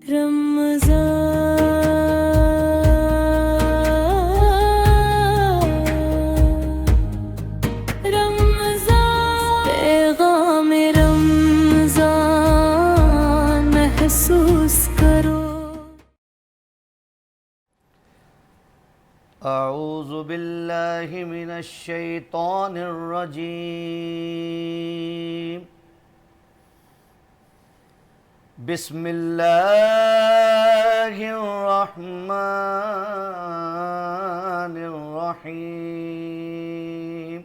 پیغام رمضان محسوس کرو. اعوذ باللہ من الشیطان الرجیم. بسم اللہ الرحمن الرحیم.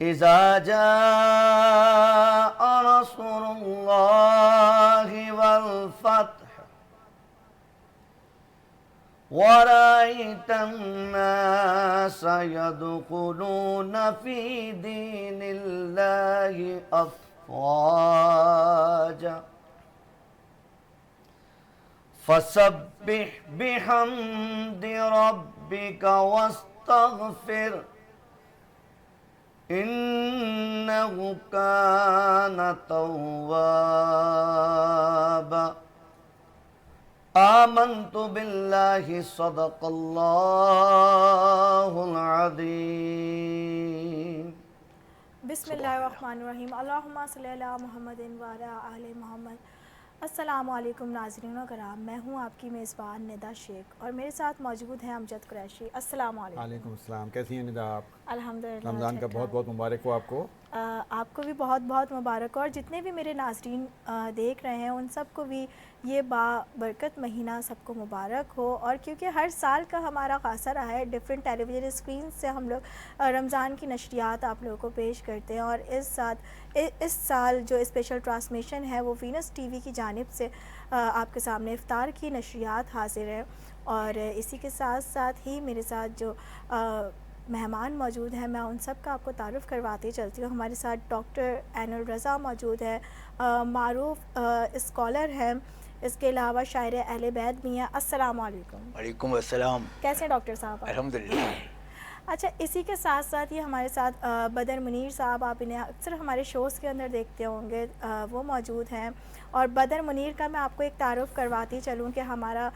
اذا جاء نصر اللہ والفتح وَرَأَيْتَ النَّاسَ يَدْخُلُونَ فِي دِينِ اللَّهِ أَفْوَاجًا فَسَبِّحْ بِحَمْدِ رَبِّكَ وَاسْتَغْفِرْ إِنَّهُ كَانَ تَوَّابًا. آمنت باللہ صدق اللہ العظیم. بسم اللہ الرحمن الرحیم. اللہم صلی علی محمد وعلی آل محمد. السلام علیکم ناظرین و کرام، میں ہوں آپ کی میزبان ندا شیخ اور میرے ساتھ موجود ہیں امجد قریشی. السلام علیکم. وعلیکم السلام. کیسی ہیں ندا آپ؟ الحمدللہ. رمضان کا بہت بہت مبارک ہو آپ کو. آپ کو بھی بہت بہت مبارک ہو، اور جتنے بھی میرے ناظرین دیکھ رہے ہیں ان سب کو بھی یہ برکت مہینہ سب کو مبارک ہو. اور کیونکہ ہر سال کا ہمارا خاصہ رہا ہے، ڈیفرنٹ ٹیلی ویژن اسکرین سے ہم لوگ رمضان کی نشریات آپ لوگوں کو پیش کرتے ہیں، اور اس سال جو اسپیشل ٹرانسمیشن ہے وہ وینس ٹی وی کی جانب سے آپ کے سامنے افطار کی نشریات حاضر ہے. اور اسی کے ساتھ ساتھ ہی میرے ساتھ جو مہمان موجود ہیں میں ان سب کا آپ کو تعارف کرواتی چلتی ہوں. ہمارے ساتھ ڈاکٹر عین الرضا موجود ہے، معروف اسکالر ہیں، اس کے علاوہ شاعر اہل بیت بھی ہیں. السلام علیکم. وعلیکم السلام. کیسے ہیں ڈاکٹر صاحب؟ الحمدللہ. اچھا، اسی کے ساتھ ساتھ یہ ہمارے ساتھ بدر منیر صاحب، آپ انہیں اکثر ہمارے شوز کے اندر دیکھتے ہوں گے، وہ موجود ہیں. اور بدر منیر کا میں آپ کو ایک تعارف کرواتی چلوں کہ ہمارا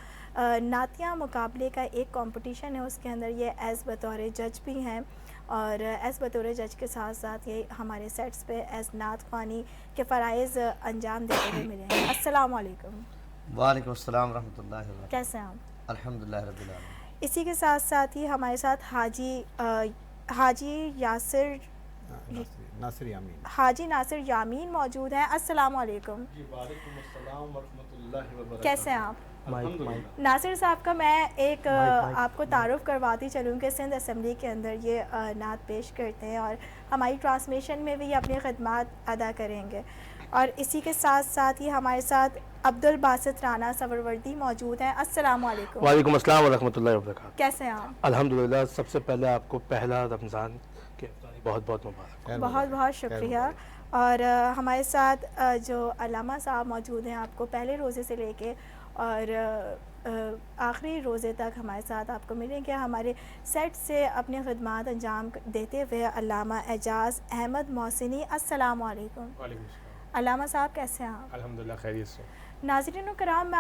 نعتیہ مقابلے کا ایک کمپٹیشن ہے، اس کے اندر یہ ایز بطور جج بھی ہیں، اور ایز بطور جج کے ساتھ ساتھ یہ ہمارے سیٹس پہ ایز نعت خوانی کے فرائض انجام دیتے ہوئے ملے ہیں. السلام علیکم. وعلیکم السلام ورحمۃ اللہ وبرکاتہ. کیسے ہیں آپ؟ الحمدللہ رب العالمین. اسی کے ساتھ ساتھ ہی ہمارے ساتھ حاجی ناصر یامین موجود ہیں. السلام علیکم. وعلیکم السلام ورحمۃ اللہ وبرکاتہ. کیسے ہیں آپ؟ ناصر صاحب کا میں ایک آپ کو تعارف کرواتی چلوں کہ سندھ اسمبلی کے اندر یہ نعت پیش کرتے ہیں، اور ہماری ٹرانسمیشن میں بھی یہ اپنی خدمات ادا کریں گے. اور اسی کے ساتھ ساتھ ہی ہمارے ساتھ عبدالباسط رانا سوروردی موجود ہیں. السلام علیکم. وعلیکم السلام ورحمۃ اللہ وبرکاتہ. کیسے ہیں آپ؟ الحمدللہ. سب سے پہلے آپ کو پہلا رمضان کے بہت بہت مبارک. بہت بہت شکریہ. اور ہمارے ساتھ جو علامہ صاحب موجود ہیں، آپ کو پہلے روزے سے لے کے اور آخری روزے تک ہمارے ساتھ آپ کو ملیں گے. ہمارے سیٹ سے اپنے خدمات انجام دیتے ہوئے علامہ اعجاز احمد محسنی. السلام علیکم. وعلیکم السلام. علامہ صاحب کیسے ہیں آپ؟ الحمدللہ خیریت سے. ناظرین کرام، میں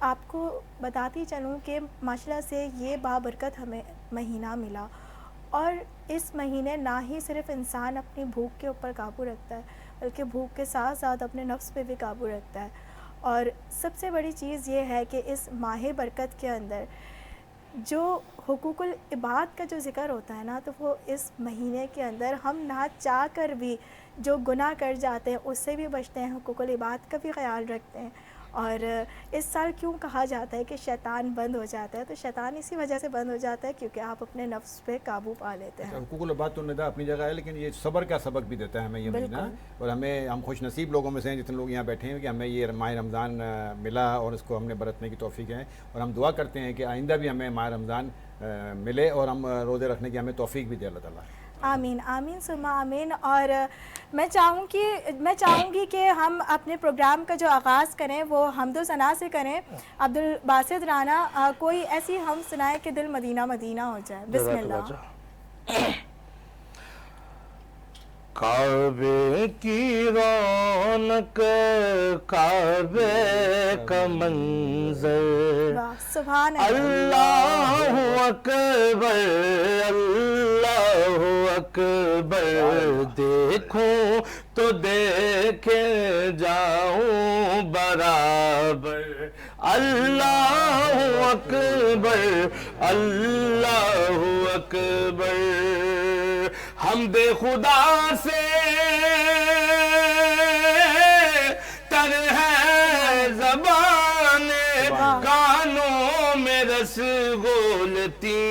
آپ کو بتاتی چلوں کہ ماشاءاللہ سے یہ بابرکت ہمیں مہینہ ملا، اور اس مہینے نہ ہی صرف انسان اپنی بھوک کے اوپر قابو رکھتا ہے بلکہ بھوک کے ساتھ ساتھ اپنے نفس پہ بھی قابو رکھتا ہے. اور سب سے بڑی چیز یہ ہے کہ اس ماہ برکت کے اندر جو حقوق العباد کا جو ذکر ہوتا ہے نا، تو وہ اس مہینے کے اندر ہم نہ چاہ کر بھی جو گناہ کر جاتے ہیں اس سے بھی بچتے ہیں، حقوق العباد کا بھی خیال رکھتے ہیں. اور اس سال کیوں کہا جاتا ہے کہ شیطان بند ہو جاتا ہے، تو شیطان اسی وجہ سے بند ہو جاتا ہے کیونکہ آپ اپنے نفس پہ قابو پا لیتے ہیں. حقوق العباد تو ندا اپنی جگہ ہے، لیکن یہ صبر کا سبق بھی دیتا ہے ہمیں یہ مہینہ. اور ہم خوش نصیب لوگوں میں سے ہیں جتنے لوگ یہاں بیٹھے ہیں کہ ہمیں یہ ماہ رمضان ملا اور اس کو ہم نے برتنے کی توفیق ہے. اور ہم دعا کرتے ہیں کہ آئندہ بھی ہمیں ماہ رمضان ملے اور ہم روزے رکھنے کی ہمیں توفیق بھی دے اللہ تعالیٰ. آمین آمین ثم آمین. اور میں چاہوں گی کہ ہم اپنے پروگرام کا جو آغاز کریں وہ حمد و ثنا سے کریں. عبدالباسط رانا کوئی ایسی ہم سنائے کہ دل مدینہ مدینہ ہو جائے. بسم اللہ. کعبے کی رونق کعبے کا منظر واہ سبحان اللہ اکبر اللہ اکبر دیکھوں تو دیکھے جاؤں برابر اللہ اکبر اللہ اکبر حمد خدا سے تر ہے زبان کانوں میں رس گولتی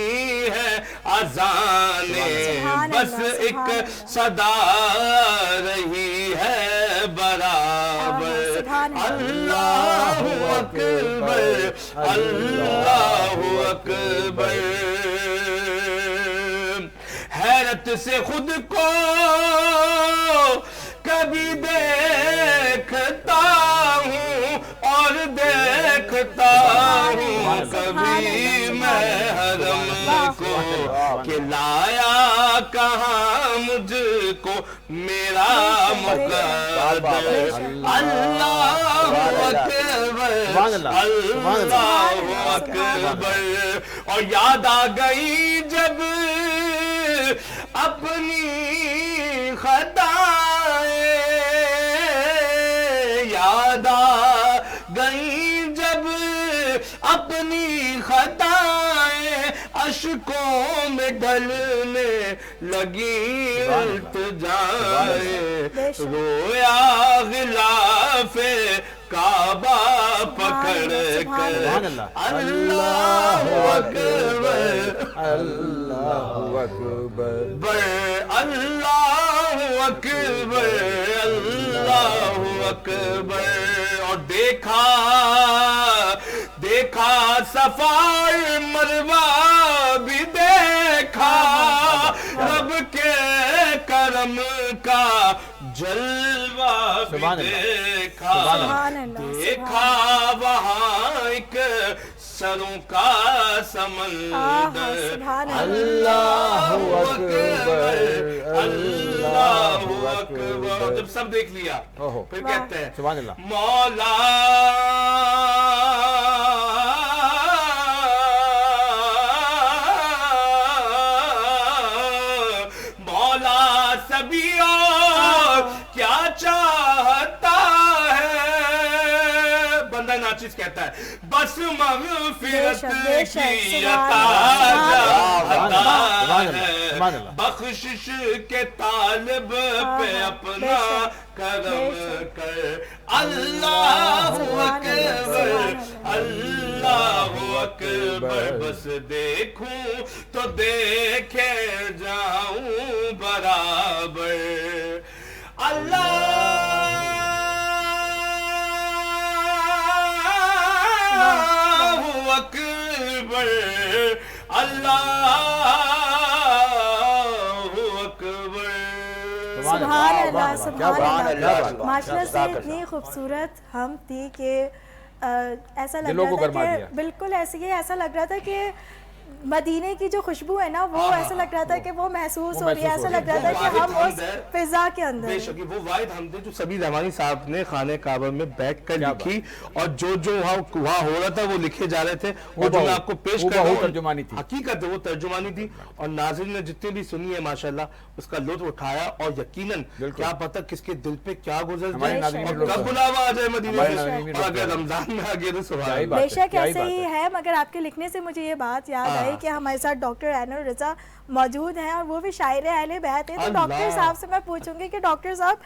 ہے اذان بس ایک صدا رہی ہے برابر اللہ اکبر اللہ اکبر حیرت سے خود کو کبھی دیکھتا ہوں اور دیکھتا ہوں کبھی میں حرم کو کہ لایا کہاں مجھ کو میرا مقدر اللہ اکبر اللہ اکبر اور یاد آ گئی جب اپنی خطائیں یاد آ گئی جب اپنی خطائیں اشکوں میں ڈھلنے لگی التجائیں رویا غلاف کعبہ پکڑ کر اللہ اکبر اللہ اکبر اللہ اکبر اللہ اکبر اور دیکھا صفا مروہ بھی دیکھا رب کے کرم کا جلوہ بھی دیکھا دیکھا وہاں ایک سروں کا سمندر اللہ اکبر اللہ اکبر جب سب دیکھ لیا پھر کہتے ہیں مولا سبھی اور کیا چاہتا ہے بندہ ناچیز کہتا ہے بس مغفرت کی عطا ہے بخشش کے طالب پہ اپنا کرم کر اللہ اکبر اللہ اکبر بس دیکھوں تو دیکھے جاؤں برابر اللہ اکبر اللہ اکبر سبحان اللہ سبحان اللہ ماشاءاللہ سے اتنی خوبصورت ہم تھی کہ ایسا لگ رہا تھا کہ بالکل ایسا لگ رہا تھا کہ مدینے کی جو خوشبو ہے نا وہ ایسا لگ رہا تھا کہ وہ محسوس ہو رہی ہے ایسا لگ رہا تھا کہ ہم اس فضا کے اندر بے شک وہ واحد حمد ہے جو سبی رحمانی صاحب نے خانہ کعبہ میں بیٹھ کر لکھی اور جو وہاں ہو رہا تھا وہ لکھے جا رہے تھے اور جو میں آپ کو پیش کر رہا ہوں ترجمانی تھی حقیقت ہے وہ ترجمانی تھی اور ناظرین نے جتنے بھی سنی ہے ماشاءاللہ اس کا لطف اٹھایا اور یقیناً کیا پتہ کس کے دل پہ کیا گزر جائے اور کب بلاوا آ جائے مدینے سے اور اگر رمضان میں آگے تو سبحان بے شک ایسے ہی ہے مگر آپ کے لکھنے سے مجھے یہ بات یاد آئی کہ ہمارے ساتھ ڈاکٹر عین الرضا موجود ہیں اور وہ بھی شاعر اہل بیت ہیں تو ڈاکٹر صاحب سے میں پوچھوں گی کہ ڈاکٹر صاحب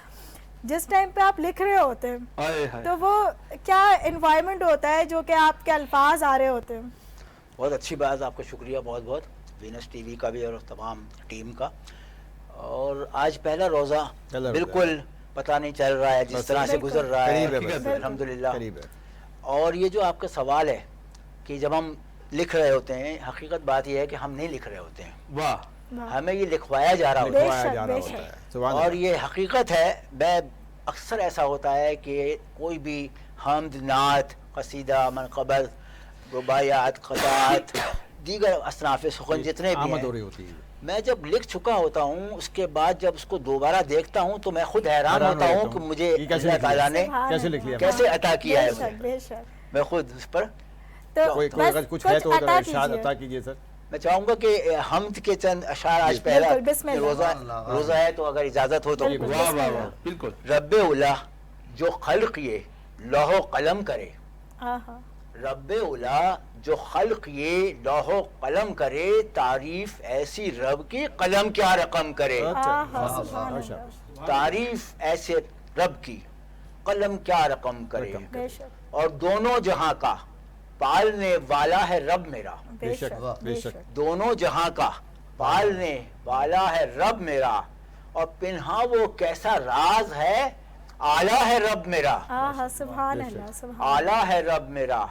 جس ٹائم پہ آپ لکھ رہے ہوتے ہیں تو وہ کیا انوائرمنٹ ہوتا ہے جو کہ آپ کے الفاظ آ رہے ہوتے ہیں؟ بہت اچھی بات، آپ کا شکریہ بہت بہت وینس ٹی وی کا بھی اور تمام ٹیم کا. اور آج پہلا روزہ بالکل پتہ نہیں چل رہا ہے جس طرح سے گزر رہا ہے الحمدللہ. اور یہ جو آپ کا سوال ہے کہ جب ہم لکھ رہے ہوتے ہیں، حقیقت بات یہ ہے کہ ہم نہیں لکھ رہے ہوتے ہیں، ہمیں یہ لکھوایا جا رہا ہوتا ہے. اور یہ حقیقت ہے. میں اکثر ایسا ہوتا ہے کہ کوئی بھی حمد، نعت، قصیدہ، منقبت، رباعیات، قطعات دیگر اصناف سخن جتنے بھی آمد ہیں، ہو رہی ہوتی ہے. میں جب لکھ چکا ہوتا ہوں اس کے بعد جب اس کو دوبارہ دیکھتا ہوں تو میں خود حیران ہوتا ہوں کہ مجھے یہ کیسے اللہ لکھ لیا؟ تعالیٰ نے کیسے لکھ لیا؟ کیسے عطا کیا ہے بے اسے. شک بے شک. میں خود اس پر تو کوئی بس اگر کچھ ہے تو ذرا عطا ارشاد کیجیے. عطا کیجیے سر. میں چاہوں گا کہ حمد کے چند اشعار آج پہلا بالکل، بسم اللہ. روزہ ہے تو اگر اجازت ہو تو بالکل. واہ واہ واہ بالکل. رب اولا جو خلق یہ لوح و قلم کرے، آہا. رب اولا جو خلق یہ لوح و قلم کرے، تعریف ایسی رب کی قلم کیا رقم کرے. آہا سبحان اللہ. تعریف ایسے رب کی قلم کیا رقم کرے. بے شک اور دونوں جہاں کا پالنے والا ہے رب میرا. بے شک، شک بے بے شک. شک. دونوں جہاں کا پالنے والا ہے رب میرا، اور پنہا وہ کیسا راز ہے، اعلیٰ ہے رب میرا. آہا سبحان اللہ سبحان اعلیٰ ہے رب میرا،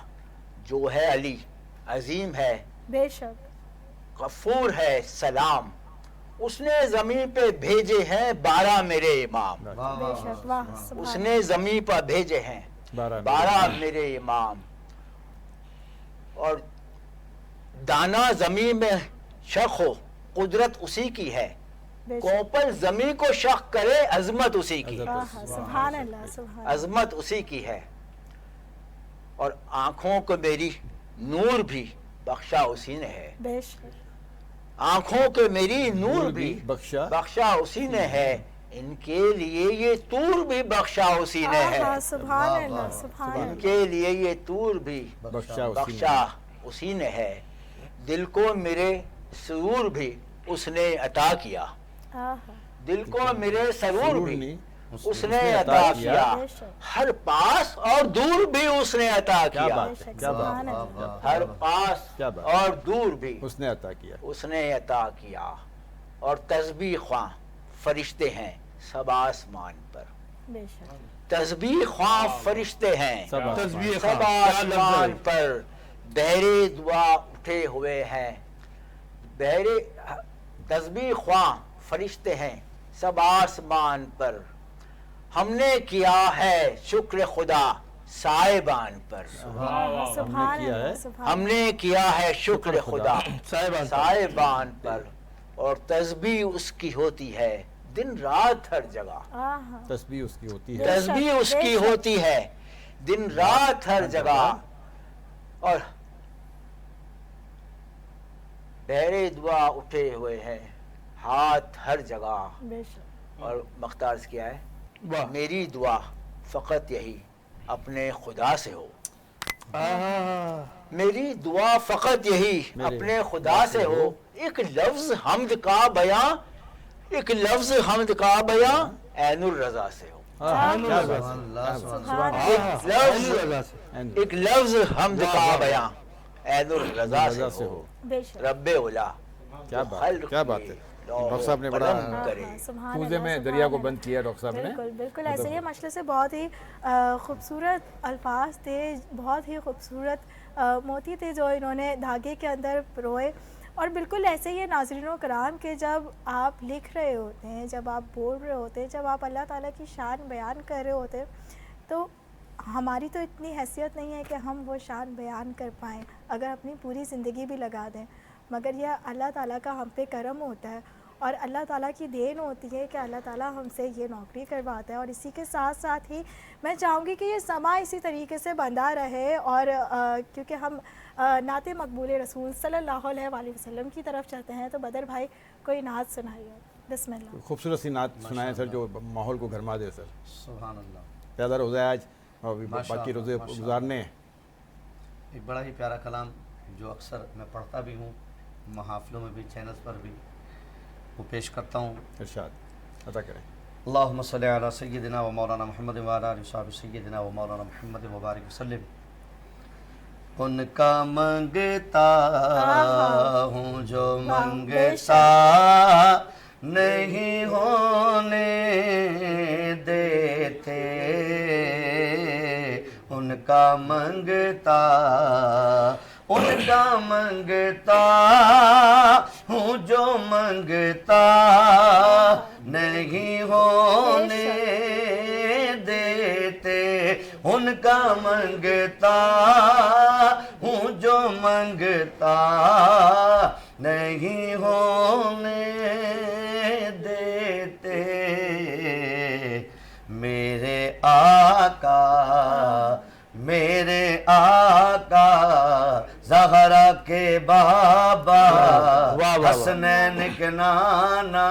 جو ہے علی عظیم ہے، بے شک. غفور ہے سلام. اس نے زمین پہ بھیجے ہیں 12 میرے امام. بے شک واہ اس سبحان نے زمین پر بھیجے ہیں 12 میرے امام. اور دانا زمین میں شق ہو قدرت اسی کی ہے، بے شک. کوپل زمین کو شق کرے عظمت اسی کی، آہا سبحان اللہ سبحان اللہ. عظمت اسی کی ہے. اور آنکھوں کو میری نور بھی بخشا اسی نے ہے. بے شک آنکھوں کے میری نور بھی بخشا اسی نے ہے. ان کے لیے یہ طور بھی بخشا اسی نے ہے. آہا سبحان اللہ سبحان ان اللہ. کے لیے یہ طور بھی بخشا اسی نے ہے. دل کو میرے سرور بھی اس نے عطا کیا. آہا دل کو میرے سرور بھی اس نے عطا عطا کیا. کیا. بے شک ہر پاس اور دور بھی اس نے عطا کیا کیا. بات بے ہے، شک کیا بات سبحان ہے. اللہ. ہر پاس کیا بات. اور دور بھی اس نے عطا کیا. اس نے عطا کیا. اور تسبیح خواں فرشتے ہیں سب آسمان پر. بے شک تسبیح خواں فرشتے ہیں تسبیح سب خواں. کیا لفظ ہے. آسمان پر. بہرے دعا اٹھے ہوئے ہیں. بہرے تسبیح خواں فرشتے ہیں سب آسمان پر. ہم نے کیا ہے شکر خدا سائبان پر. آہا سبحان کیا ہے. اللہ سبحان ہم نے کیا ہے شکر خدا صاحبان سائبان پر. اور تسبیح اس کی ہوتی ہے دن رات ہر جگہ. آہا تسبیح اس کی ہوتی ہے. تسبیح اس بے کی شک. ہوتی ہے دن رات ہر جگہ. اور بہرے دعا اٹھے ہوئے ہیں ہاتھ ہر جگہ. بے شک اور مختار سے کیا ہے، واہ. میری دعا فقط یہی اپنے خدا سے ہو. آہا. میری دعا فقط یہی اپنے خدا سے ہو. ایک لفظ حمد کا بیاں، ایک لفظ حمد کا بیاں عین الرضا سے ہو. کیا بات. سبحان ایک لفظ ایک لفظ حمد کا بیاں عین الرضا سے ہو. بے شک رب اولا کیا بات. کیا بات ہے. ڈاکٹر صاحب نے بڑا کوزے میں دریا کو بند کیا. ڈاکٹر صاحب نے بالکل بالکل ایسے ہی مشغلے سے بہت ہی خوبصورت الفاظ تھے، بہت ہی خوبصورت موتی تھے جو انہوں نے دھاگے کے اندر پروئے. اور بالکل ایسے ہی ناظرین و کرام کہ جب آپ لکھ رہے ہوتے ہیں، جب آپ بول رہے ہوتے ہیں، جب آپ اللہ تعالیٰ کی شان بیان کر رہے ہوتے ہیں، تو ہماری تو اتنی حیثیت نہیں ہے کہ ہم وہ شان بیان کر پائیں اگر اپنی پوری زندگی بھی لگا دیں. مگر یہ اللہ تعالیٰ کا ہم پہ کرم ہوتا ہے اور اللہ تعالیٰ کی دین ہوتی ہے کہ اللہ تعالیٰ ہم سے یہ نوکری کرواتا ہے. اور اسی کے ساتھ ساتھ ہی میں چاہوں گی کہ یہ سما اسی طریقے سے بندہ رہے. اور کیونکہ ہم نعت مقبول رسول صلی اللہ علیہ وآلہ وسلم کی طرف چلتے ہیں، تو بدر بھائی کوئی نعت سنائیے. بسم اللہ. خوبصورت سی نعت سنائیں سر جو ماحول کو گرما دے. سر سبحان اللہ. پہلا روزہ ہے آج اور باقی روزے گزارنے. ایک بڑا ہی پیارا کلام جو اکثر میں پڑھتا بھی ہوں، محافلوں میں بھی، چینلز پر بھی وہ پیش کرتا ہوں. ارشاد عطا کریں. اللہم صلی علی سیدنا و مولانا محمد و علی آلہ وصحبہ سیدنا و مولانا محمد مبارک وسلم. ان کا منگتا ہوں جو منگتا نہیں ہونے دیتے، ان کا منگتا ہوں جو منگتا نہیں ہونے دیتے، ان کا منگتا ہوں جو منگتا نہیں ہونے دیتے میرے آقا زہرا کے بابا حسنین کے نانا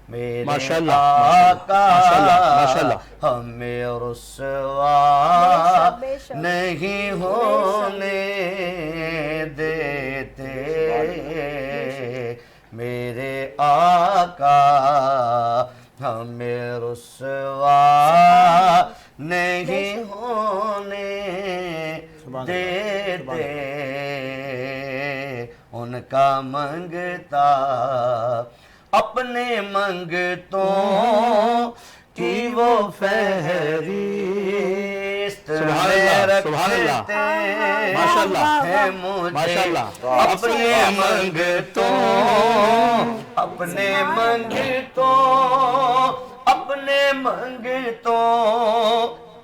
میرے آقا ہمیں رسوا نہیں ہونے دیتے میرے آقا ہمیں رسوا نہیں ہونے دیتے ان کا منگتا اپنے منگتوں کی وہ فہرست میں رکھتے ہیں مجھے اپنے منگتوں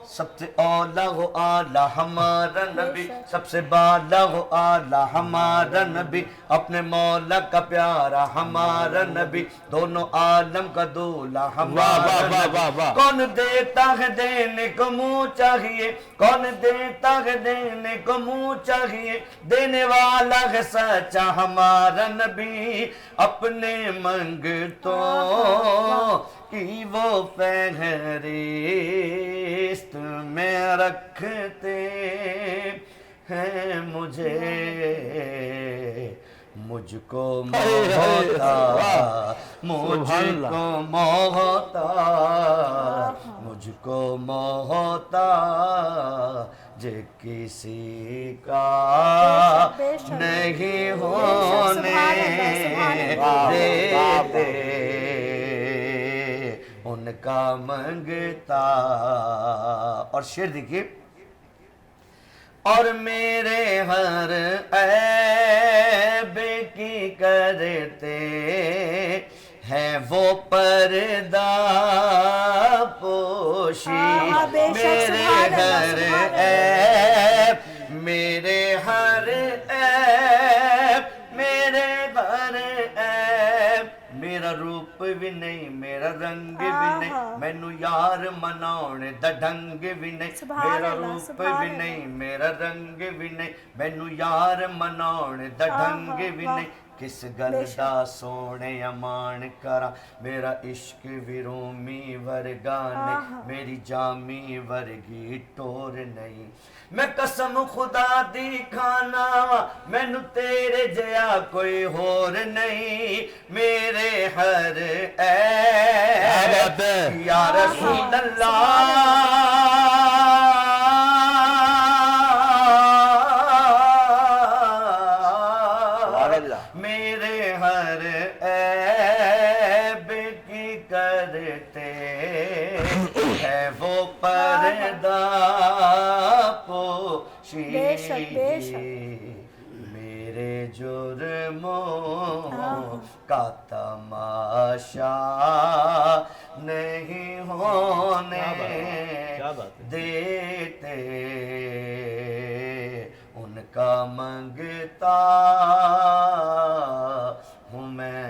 سب سے اولا و اعلی ہمارا نبی سب سے بالا و اعلی ہمارا نبی اپنے مولا کا پیارا ہمارا نبی دونوں عالم کا دولا ہمارا نبی کون دیتا ہے دینے کو منہ چاہیے کون دیتا ہے دینے کو منہ چاہیے دینے والا ہے سچا ہمارا نبی اپنے منگتوں کی وہ فہرست میں رکھتے ہیں مجھے مجھ کو محتاج کسی کا نہیں ہونے دیتے ان کا منگتا اور شعر دیکھیے اور میرے ہر عیب کی کرتے ہیں وہ پردہ پوشی میرے ہر عیب میرے ہر عیب میرا روپ بھی نہیں میرا رنگ بھی نہیں مینو یار مناؤنے دا ڈھنگ بھی نہیں میرا روپ بھی نہیں میرا رنگ بھی نہیں مینو یار مناؤنے دا ڈھنگ بھی نہیں کس گل دا سونے امان کرا میرا عشق بھی رومی ورگا نہیں میری جامی ورگی ٹور نہیں میں قسم خدا دی کھانا مینو تیرے جیا کوئی ہور نہیں میرے ہر عیب یا رسول اللہ میرے ہر عیب کی کرتے ہے وہ پردہ پوشی میرے جرموں کا تماشا نہیں ہونے دیتے ان کا منگتا ہوں میں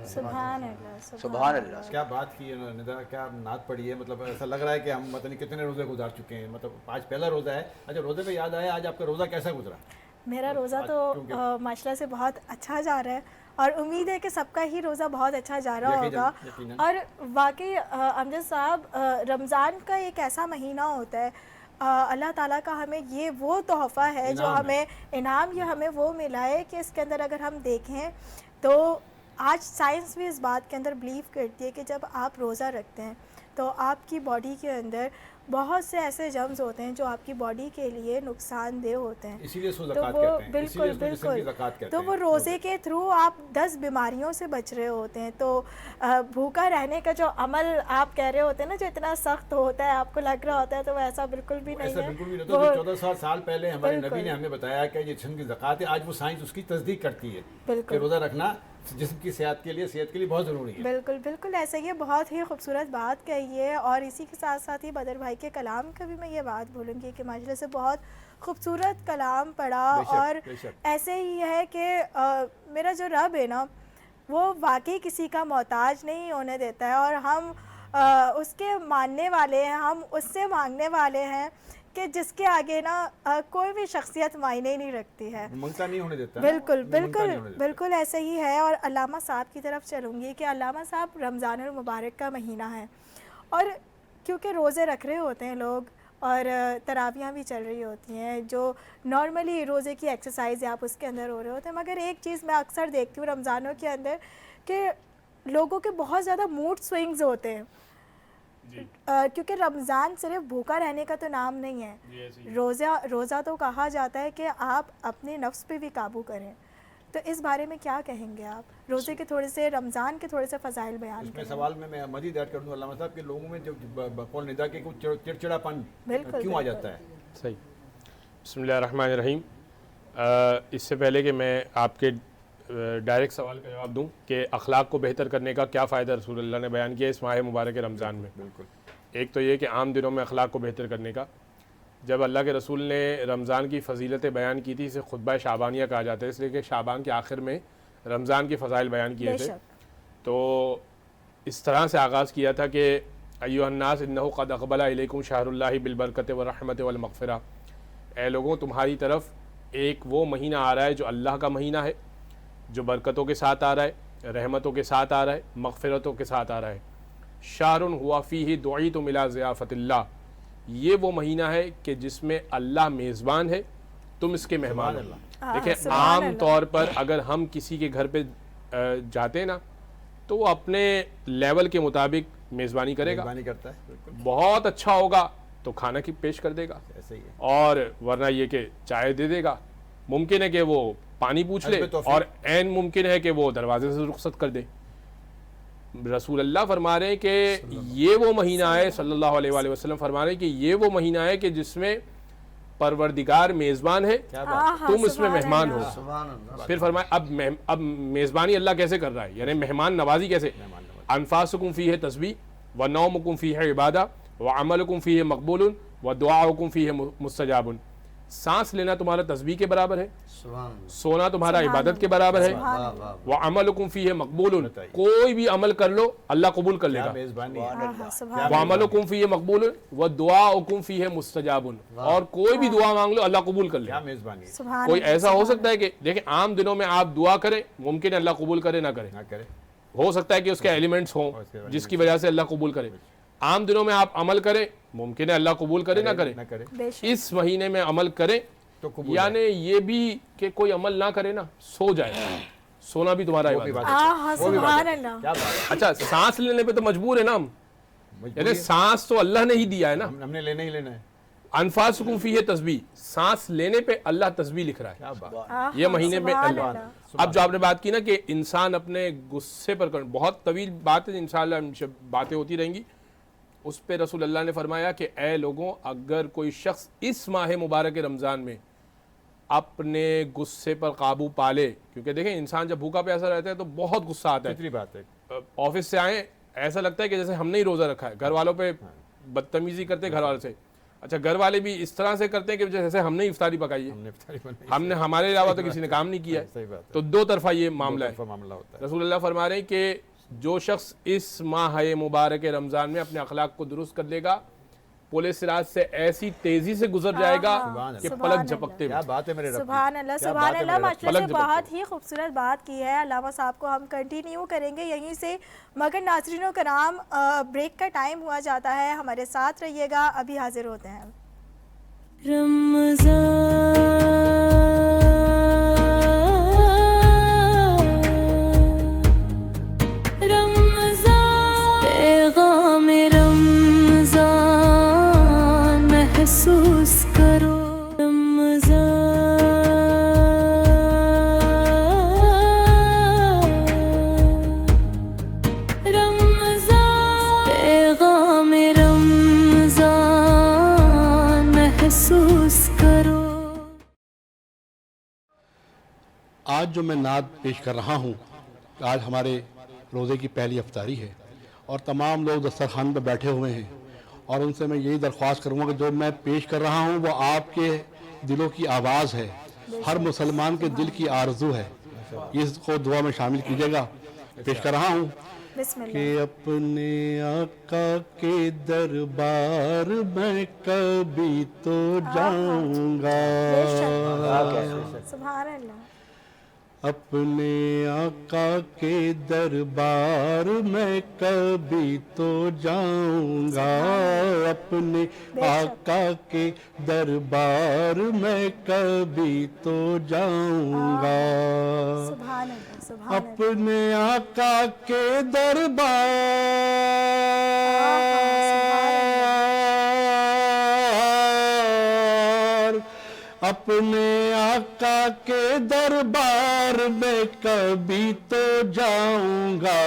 سبحان اللہ سبحان اللہ کیا بات کی ہے ندا کیا نعت پڑھی ہے مطلب ایسا لگ رہا ہے کہ ہم پتہ نہیں کتنے روزے گزار چکے ہیں مطلب آج پہلا روزہ ہے اچھا روزے پہ یاد آیا آج آپ کا روزہ کیسا گزرا میرا روزہ تو ماشاءاللہ سے بہت اچھا جا رہا ہے اور امید ہے کہ سب کا ہی روزہ بہت اچھا جا رہا ہوگا اور واقعی امجد صاحب رمضان کا ایک ایسا مہینہ ہوتا ہے اللہ تعالیٰ کا ہمیں یہ وہ تحفہ ہے جو ہمیں انعام یہ ہمیں وہ ملا ہے کہ اس کے اندر اگر ہم دیکھیں تو آج سائنس بھی اس بات کے اندر بلیو کرتی ہے کہ جب آپ روزہ رکھتے ہیں تو آپ کی باڈی کے اندر بہت سے ایسے جرمز ہوتے ہیں جو آپ کی باڈی کے لیے نقصان دہ ہوتے ہیں اسی لیے تو وہ بالکل تو وہ روزے کے تھرو آپ 10 بیماریوں سے بچ رہے ہوتے ہیں تو بھوکا رہنے کا جو عمل آپ کہہ رہے ہوتے ہیں نا جو اتنا سخت ہوتا ہے آپ کو لگ رہا ہوتا ہے تو وہ ایسا بالکل بھی نہیں ہے 1400 سال پہلے ہمارے نبی نے ہمیں بتایا کہ یہ جسم کی زکوٰۃ ہے آج وہ سائنس اس کی تصدیق کرتی ہے کہ روزہ رکھنا جسم کی صحت کے لیے بہت ضروری ہے بالکل ایسا یہ بہت ہی خوبصورت بات کہی ہے اور اسی کے ساتھ ساتھ ہی بدر بھائی کے کلام کا بھی میں یہ بات بولوں گی کہ ماشاءاللہ سے بہت خوبصورت کلام پڑھا، اور ایسے ہی ہے کہ میرا جو رب ہے نا وہ واقعی کسی کا محتاج نہیں ہونے دیتا ہے، اور ہم اس کے ماننے والے ہیں، ہم اس سے مانگنے والے ہیں کہ جس کے آگے نا کوئی بھی شخصیت معنی نہیں رکھتی ہے، منگتا نہیں ہونے دیتا. بالکل بالکل بالکل ایسے ہی ہے. اور علامہ صاحب کی طرف چلوں گی کہ علامہ صاحب رمضان المبارک کا مہینہ ہے، اور کیونکہ روزے رکھ رہے ہوتے ہیں لوگ اور تراویحاں بھی چل رہی ہوتی ہیں، جو نارملی روزے کی ایکسرسائز ہے آپ اس کے اندر ہو رہے ہوتے ہیں، مگر ایک چیز میں اکثر دیکھتی ہوں رمضانوں کے اندر کہ لوگوں کے بہت زیادہ موڈ سوئنگز ہوتے ہیں. کیونکہ رمضان صرف بھوکا رہنے کا تو نام نہیں ہے، روزہ تو کہا جاتا ہے کہ آپ اپنے نفس پہ بھی قابو کریں. تو اس بارے میں کیا کہیں گے آپ؟ روزے کے تھوڑے سے، رمضان کے تھوڑے سے فضائل بیان کریں. اس میں سوال میں مزید ایڈ کر دوں علامہ صاحب کہ لوگوں میں جو بقول ندا کے کچھ چڑچڑاپن کیوں آ جاتا ہے؟ صحیح. بسم اللہ الرحمن الرحیم. اس سے پہلے کہ میں آپ کے ڈائریکٹ سوال کا جواب دوں کہ اخلاق کو بہتر کرنے کا کیا فائدہ رسول اللہ نے بیان کیا اس ماہ مبارک رمضان میں. بالکل. ایک تو یہ کہ عام دنوں میں اخلاق کو بہتر کرنے کا، جب اللہ کے رسول نے رمضان کی فضیلتیں بیان کی تھی، اسے خطبہ شعبانیہ کہا جاتا ہے، اس لیے کہ شعبان کے آخر میں رمضان کی فضائل بیان کیے تھے. تو اس طرح سے آغاز کیا تھا کہ ایھا الناس انہ قد اقبل الیکم شہر اللہ بالبرکۃ والرحمۃ والمغفرہ، اے لوگوں تمہاری طرف ایک وہ مہینہ آ رہا ہے جو اللہ کا مہینہ ہے، جو برکتوں کے ساتھ آ رہا ہے، رحمتوں کے ساتھ آ رہا ہے، مغفرتوں کے ساتھ آ رہا ہے. شہر ہوا فیہ دعیتم الی ضیافۃ اللہ، یہ وہ مہینہ ہے کہ جس میں اللہ میزبان ہے، تم اس کے مہمان ہو. دیکھیں عام طور پر اگر ہم کسی کے گھر پہ جاتے ہیں نا تو وہ اپنے لیول کے مطابق میزبانی کرے گا، بہت اچھا ہوگا تو کھانا کی پیش کر دے گا، اور ورنہ یہ کہ چائے دے دے گا. ممکن ہے کہ وہ پانی پوچھ لے، اور عین ممکن ہے کہ وہ دروازے سے رخصت کر دے. رسول اللہ فرما رہے ہیں کہ یہ وہ مہینہ ہے، صلی اللہ علیہ وآلہ وسلم فرما رہے ہیں کہ یہ وہ مہینہ ہے کہ جس میں پروردگار میزبان ہے، تم اس میں مہمان ہو. پھر فرمایا اب میزبانی اللہ کیسے کر رہا ہے، یعنی مہمان نوازی کیسے. انفاسکم فیہ تسبیح ونومکم فیہ عبادہ وعملکم فیہ مقبول ودعاؤکم فیہ مستجاب. سانس لینا تمہارا تسبیح کے برابر ہے، سونا تمہارا عبادت کے برابر ہے، وعملکم فیہ مقبول، کوئی بھی عمل کر لو اللہ قبول کر لے گا. وعملکم فیہ مقبول ودعاؤکم فیہ مستجاب، اور کوئی بھی دعا مانگ لو اللہ قبول کر لے گا. کوئی ایسا ہو سکتا ہے کہ دیکھیں عام دنوں میں آپ دعا کریں، ممکن ہے اللہ قبول کرے نہ کرے، ہو سکتا ہے کہ اس کے ایلیمنٹس ہوں جس کی وجہ سے اللہ قبول کرے. عام دنوں میں آپ عمل کریں، ممکن ہے اللہ قبول کرے نہ کرے. اس مہینے میں عمل کریں، یعنی یہ بھی کہ کوئی عمل نہ کرے نا، سو جائے، سونا بھی تمہارا عبادت. اچھا سانس لینے پہ تو مجبور ہے نا ہم، یعنی سانس تو اللہ نے ہی دیا ہے نا، ہم نے لینا ہی لینا ہے. انفاسکم فیہ تسبیح، سانس لینے پہ اللہ تسبیح لکھ رہا ہے یہ مہینے میں اللہ. اب جو آپ نے بات کی نا کہ انسان اپنے غصے پر، بہت طویل بات ہے، انشاءاللہ باتیں ہوتی رہیں گی اس پہ. رسول اللہ نے فرمایا کہ اے لوگوں اگر کوئی شخص اس ماہ مبارک رمضان میں اپنے غصے پر قابو پالے، کیونکہ دیکھیں انسان جب بھوکا پیاسا رہتا ہے تو بہت غصہ آتا ہے. بات ہے آفس سے آئیں ایسا لگتا ہے کہ جیسے ہم نے ہی روزہ رکھا ہے، گھر والوں پہ بدتمیزی کرتے گھر والوں سے. اچھا گھر والے بھی اس طرح سے کرتے ہیں کہ جیسے ہم نے افطاری پکائی ہے، ہم نے ہمارے علاوہ تو کسی نے کام نہیں کیا ہے. تو دو طرفہ یہ معاملہ ہے. رسول اللہ فرما رہے ہیں کہ جو شخص اس ماہ مبارک رمضان میں اپنے اخلاق کو درست کر لے گا، پل صراط سے ایسی تیزی سے گزر جائے گا کہ پلک جھپکتے ہوئے. سبحان اللہ سبحان اللہ. ماشاءاللہ سے بہت ہی خوبصورت بات کی ہے علامہ صاحب کو. ہم کنٹینیو کریں گے یہیں سے، مگر ناظرین و کرام بریک کا ٹائم ہوا جاتا ہے، ہمارے ساتھ رہیے گا، ابھی حاضر ہوتے ہیں. محسوس کرو رمضان، پیغام رمضان محسوس کرو. آج جو میں نعت پیش کر رہا ہوں، آج ہمارے روزے کی پہلی افطاری ہے اور تمام لوگ دسترخوان پر بیٹھے ہوئے ہیں اور ان سے میں یہی درخواست کروں گا کہ جو میں پیش کر رہا ہوں وہ آپ کے دلوں کی آواز ہے، ہر مسلمان کے دل کی آرزو ہے، اس کو دعا میں شامل کیجیے گا۔ پیش کر رہا ہوں بسم اللہ۔ کہ اپنے آقا کے دربار میں کبھی تو جاؤں گا، سبحان اللہ۔ اپنے آقا کے دربار میں کبھی تو جاؤں گا، اپنے آقا کے دربار میں کبھی تو جاؤں گا، سبحان اللہ، سبحان اللہ۔ اپنے آقا کے دربار اپنے آقا کے دربار میں کبھی تو جاؤں گا،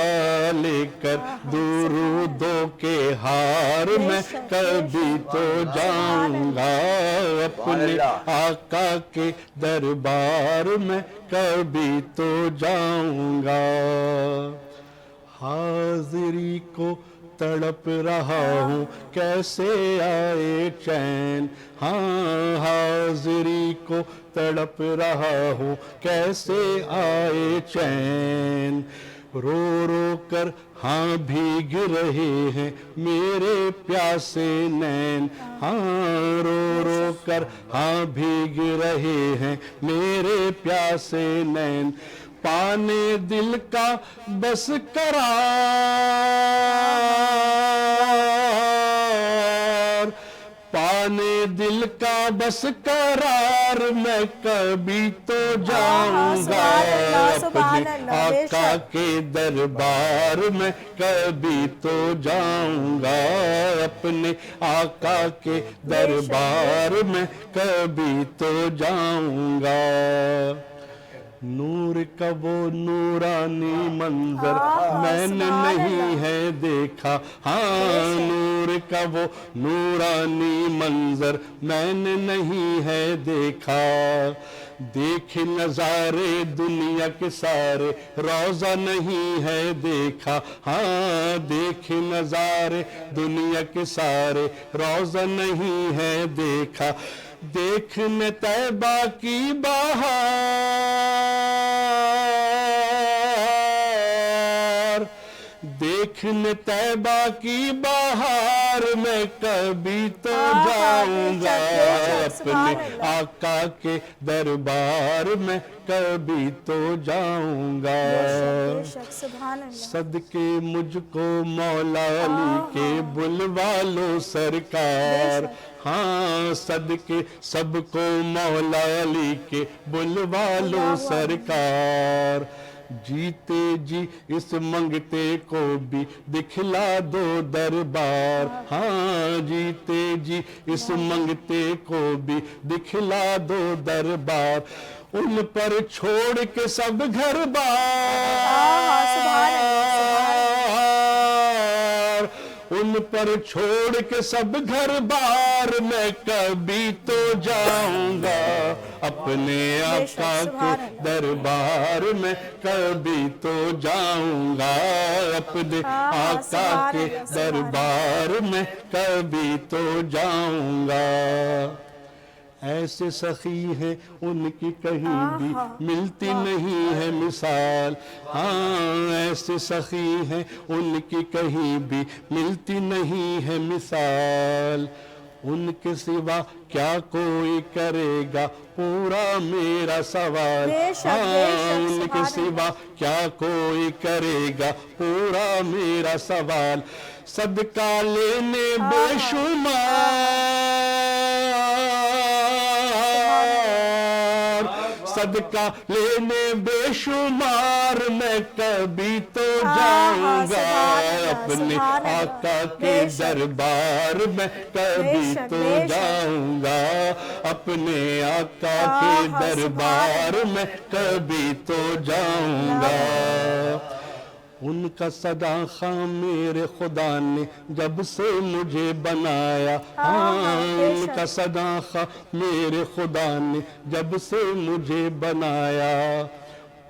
لے کر درودوں کے ہار میں کبھی تو جاؤں گا، اپنے آقا کے دربار میں کبھی تو جاؤں گا، حاضری کو تڑپ رہا ہوں کیسے آئے چین، ہاں حاضری کو تڑپ رہا ہوں کیسے آئے چین، رو رو کر ہاں بھیگ رہے ہیں میرے پیاسے نین، ہاں رو رو کر ہاں بھیگ رہے ہیں میرے پیاسے نین، پانے دل کا بس قرار، پانے دل کا بس قرار میں کبھی تو جاؤں گا، اپنے آقا کے دربار میں کبھی تو جاؤں گا، اپنے آقا کے دربار میں کبھی تو جاؤں گا، نور کا وہ نورانی منظر میں نے نہیں ہے دیکھا، ہاں نور کا وہ نورانی منظر میں نے نہیں ہے دیکھا، دیکھ نظارے دنیا کے سارے روضہ نہیں ہے دیکھا، ہاں دیکھ نظارے دنیا کے سارے روضہ نہیں ہے دیکھا، دیکھنے طیبہ کی بہار، دیکھنے طیبہ کی بہار میں کبھی تو جاؤں گا، اپنے آقا کے دربار میں کبھی تو جاؤں گا، صدقے مجھ کو مولا علی کے بلوا لو سرکار، ہاں صدقے سب کو مولا علی کے بلوا لو سرکار، جیتے جی اس منگتے کو بھی دکھلا دو دربار، ہاں جیتے جی اس منگتے کو بھی دکھلا دو دربار، ان پر چھوڑ کے سب گھر بار، ان پر چھوڑ کے سب گھر بار میں کبھی تو جاؤں گا، اپنے آقا کے دربار میں کبھی تو جاؤں گا، اپنے آقا کے دربار میں کبھی تو جاؤں گا، ایسے سخی ہیں ان کی کہیں بھی ملتی نہیں ہے مثال، ہاں ایسے سخی ہیں ان کی کہیں بھی ملتی نہیں ہے مثال، ان کے سوا کیا کوئی کرے گا پورا میرا سوال، ہاں ان کے سوا کیا کوئی کرے گا پورا میرا سوال، صدقہ لینے بے شمار، صدقہ لینے بے شمار میں کبھی تو جاؤں گا، اپنے آقا کے دربار میں کبھی تو جاؤں گا، اپنے آقا کے دربار میں کبھی تو جاؤں گا، ان کا صدا خواہ میرے خدا نے جب سے مجھے بنایا، ہاں ان کا صدا خواہ میرے خدا نے جب سے مجھے بنایا،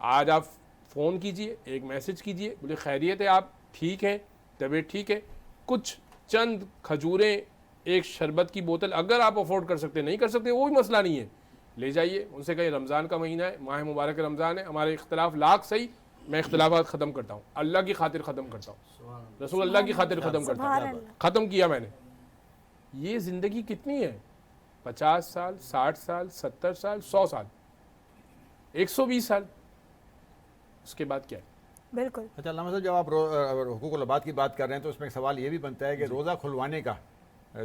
آج آپ فون کیجئے، ایک میسج کیجئے، بولے خیریت ہے، آپ ٹھیک ہیں، طبیعت ٹھیک ہے، کچھ چند کھجوریں، ایک شربت کی بوتل اگر آپ افورڈ کر سکتے، نہیں کر سکتے وہ بھی مسئلہ نہیں ہے، لے جائیے، ان سے کہیں رمضان کا مہینہ ہے، ماہ مبارک رمضان ہے، ہمارے اختلاف لاکھ صحیح، میں اختلافات ختم کرتا ہوں، اللہ کی خاطر ختم کرتا ہوں، رسول اللہ کی خاطر ختم کرتا ہوں، ختم کیا میں نے۔ یہ زندگی کتنی ہے؟ 50 سال، 60 سال، 70 سال، 100 سال، 120 سال، اس کے بعد کیا ہے؟ بالکل۔ اچھا علامہ صاحب، جب آپ حقوق العباد کی بات کر رہے ہیں تو اس میں ایک سوال یہ بھی بنتا ہے کہ روزہ کھلوانے کا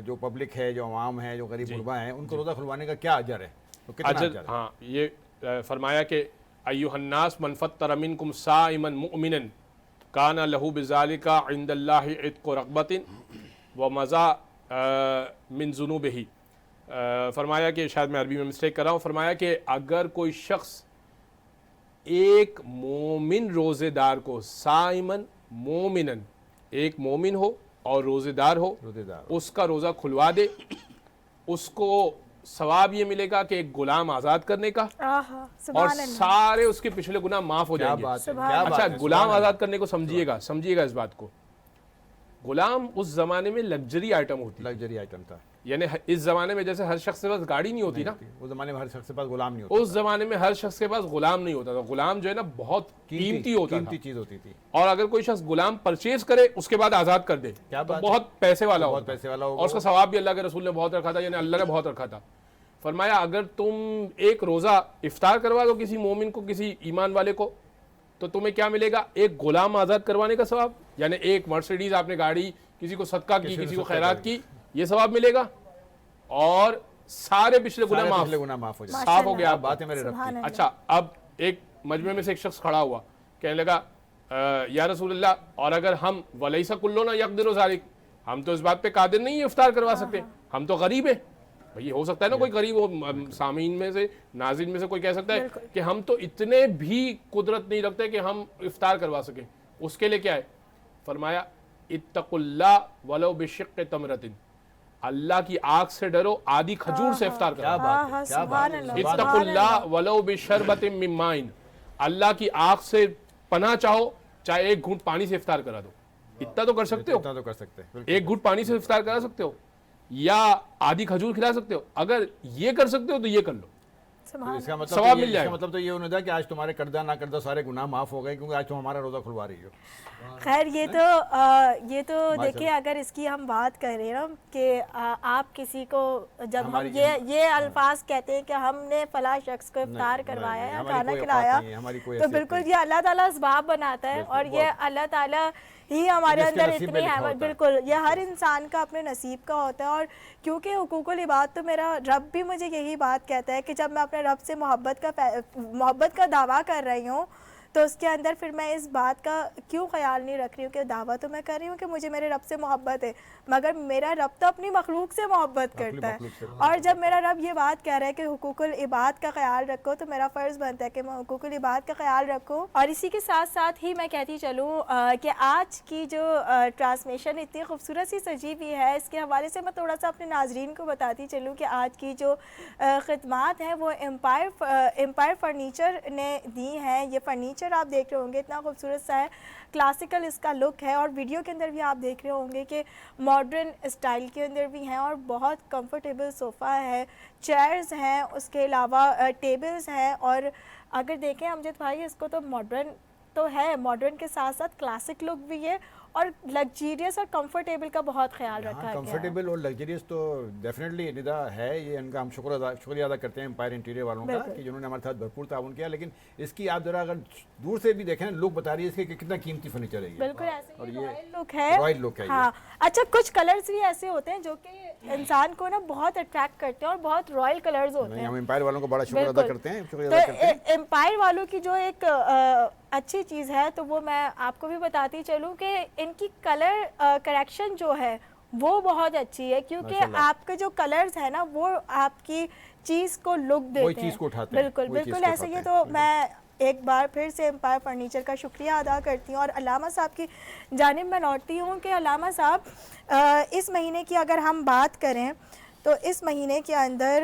جو پبلک ہے، جو عوام ہے، جو غریب غربا ہیں، ان کو روزہ کھلوانے کا کیا اجر ہے؟ اجر، ہاں، یہ فرمایا کہ ایھا الناس من فطر منکم صائما مؤمنا کان لہ بذلک عند اللہ عتق رقبۃ ومضى من ذنوبہ، فرمایا کہ شاید میں عربی میں مسٹیک کر رہا ہوں، فرمایا کہ اگر کوئی شخص ایک مومن روزے دار کو، صائمن مومنن، ایک مومن ہو اور روزے دار ہو، اس کا روزہ کھلوا دے، اس کو ثواب یہ ملے گا کہ ایک غلام آزاد کرنے کا، اور سارے اس کے پچھلے گناہ معاف ہو جائیں گے۔ اچھا، غلام آزاد کرنے کو سمجھیے گا اس بات کو، غلام اس زمانے میں لگژری آئٹم ہوتی، لگژری آئٹم تھا، یعنی اس زمانے میں جیسے ہر شخص کے پاس گاڑی نہیں ہوتی نا، اس زمانے میں ہر شخص کے پاس غلام نہیں ہوتا، اس زمانے میں ہر شخص کے پاس غلام نہیں ہوتا تھا، غلام جو ہے نا بہت قیمتی ہوتا تھا، چیز ہوتی تھی، اور اگر کوئی شخص غلام پرچیز کرے اس کے بعد آزاد کر دے تو بہت پیسے والا ہوگا، اور اس کا ثواب بھی اللہ کے رسول نے بہت رکھا تھا، یعنی اللہ نے بہت رکھا تھا۔ فرمایا اگر تم ایک روزہ افطار کروا دو کسی مومن کو، کسی ایمان والے کو، تو تمہیں کیا ملے گا؟ ایک غلام آزاد کروانے کا ثواب، یعنی ایک مرسیڈیز آپ نے گاڑی کسی کو صدقہ کی، کسی کو خیرات کی، یہ ثواب ملے گا، اور سارے پچھلے گناہ معاف ہو جائے، صاف ہو گیا۔ بات ہے میرے رب کی۔ اچھا، اب ایک مجمع میں سے ایک شخص کھڑا ہوا، کہنے لگا یا رسول اللہ، اور اگر ہم ولیس کلنا یقدر ذلک، ہم تو اس بات پہ قادر نہیں ہیں افطار کروا سکتے، ہم تو غریب ہیں۔ بھئی ہو سکتا ہے نا کوئی غریب ہو، سامعین میں سے، ناظرین میں سے کوئی کہہ سکتا ہے کہ ہم تو اتنے بھی قدرت نہیں رکھتے کہ ہم افطار کروا سکیں، اس کے لیے کیا ہے؟ فرمایا اتقوا اللہ ولو بشق تمرۃ، اللہ کی آگ سے ڈرو، آدھی کھجور سے افطار کرو۔ اتقوا اللہ ولو بشربۃ من ماء، اللہ کی آگ سے پناہ چاہو، چاہے ایک گھونٹ پانی سے افطار کرا دو، اتنا تو کر سکتے ہو، اتنا تو کر سکتے ہیں، ایک گھونٹ پانی سے افطار کرا سکتے ہو، یا آدھی کھجور کھلا سکتے ہو، اگر یہ کر سکتے ہو تو یہ کر لو، اس کا ثواب مل جائے گا۔ مطلب تو یہ ہونا تھا کہ آج تمہارے کردہ نہ کردہ سارے گناہ معاف ہو گئے، کیونکہ آج تم ہمارا روزہ کھلوا رہی ہو۔ خیر، یہ تو دیکھیں، اگر اس کی ہم بات کر رہے ہیں نا کہ آپ کسی کو، جب ہم یہ الفاظ کہتے ہیں کہ ہم نے فلاں شخص کو افطار کروایا یا کھانا کھلایا، تو بالکل یہ اللہ تعالیٰ اسباب بناتا ہے، اور یہ اللہ تعالیٰ ہی ہمارے اندر اتنی ہے، بالکل یہ ہر انسان کا اپنے نصیب کا ہوتا ہے۔ اور کیونکہ حقوق العباد تو میرا رب بھی مجھے یہی بات کہتا ہے کہ جب میں اپنے رب سے محبت کا دعویٰ کر رہی ہوں، تو اس کے اندر پھر میں اس بات کا کیوں خیال نہیں رکھ رہی ہوں کہ دعویٰ تو میں کر رہی ہوں کہ مجھے میرے رب سے محبت ہے، مگر میرا رب تو اپنی مخلوق سے محبت کرتا ہے، اور جب میرا رب یہ بات کہہ رہا ہے کہ حقوق العباد کا خیال رکھو، تو میرا فرض بنتا ہے کہ میں حقوق العباد کا خیال رکھوں۔ اور اسی کے ساتھ ساتھ ہی میں کہتی چلوں کہ آج کی جو ٹرانسمیشن اتنی خوبصورت سی سجی ہوئی ہے، اس کے حوالے سے میں تھوڑا سا اپنے ناظرین کو بتاتی چلوں کہ آج کی جو خدمات ہیں وہ امپائر فرنیچر نے دی ہیں۔ یہ فرنیچر آپ دیکھ رہے ہوں گے اتنا خوبصورت سا ہے، کلاسیکل اس کا لک ہے، اور ویڈیو کے اندر بھی آپ دیکھ رہے ہوں گے کہ ماڈرن اسٹائل کے اندر بھی ہیں، اور بہت کمفرٹیبل صوفہ ہے، چیئرز ہیں، اس کے علاوہ ٹیبلز ہیں، اور اگر دیکھیں امجد بھائی، اس کو تو ماڈرن تو ہے، ماڈرن کے ساتھ ساتھ کلاسک لک بھی ہے، اور لگزیریس اور کمفرٹیبل کا بہت خیال رکھا گیا ہے۔ کمفرٹیبل اور لگزیریس تو ڈیفینیٹلی ندا ہے، یہ ان کا ہم شکریہ ادا کرتے ہیں امپائر انٹیریئر والوں کا کہ جنہوں نے ہمارے ساتھ بھرپور تعاون کیا، لیکن اس کی آپ ذرا اگر دور سے بھی دیکھیں لک بتا رہی ہے اس کے کہ کتنا قیمتی فرنیچر ہے یہ، بالکل ایسے اور ہی یہ رائل لک ہے۔ ہاں، اچھا، کچھ کلرز بھی ایسے ہوتے ہیں جو کہ انسان کو نا بہت اٹریکٹ کرتے ہیں، اور بہت رائل کلرز ہوتے ہیں۔ ہم امپائر والوں کو بڑا شکریہ ادا کرتے ہیں۔ تو امپائر والوں کی جو ایک اچھی چیز ہے تو وہ میں آپ کو بھی بتاتی چلوں کہ ان کی کلر کریکشن جو ہے وہ بہت اچھی ہے، کیونکہ آپ کے جو کلرز ہیں نا وہ آپ کی چیز کو لک دیتے ہیں، بالکل ایسے ہی۔ تو میں ایک بار پھر سے امپائر فرنیچر کا شکریہ ادا کرتی ہوں، اور علامہ صاحب کی جانب میں لوٹتی ہوں کہ علامہ صاحب اس مہینے کی اگر ہم بات کریں تو اس مہینے کے اندر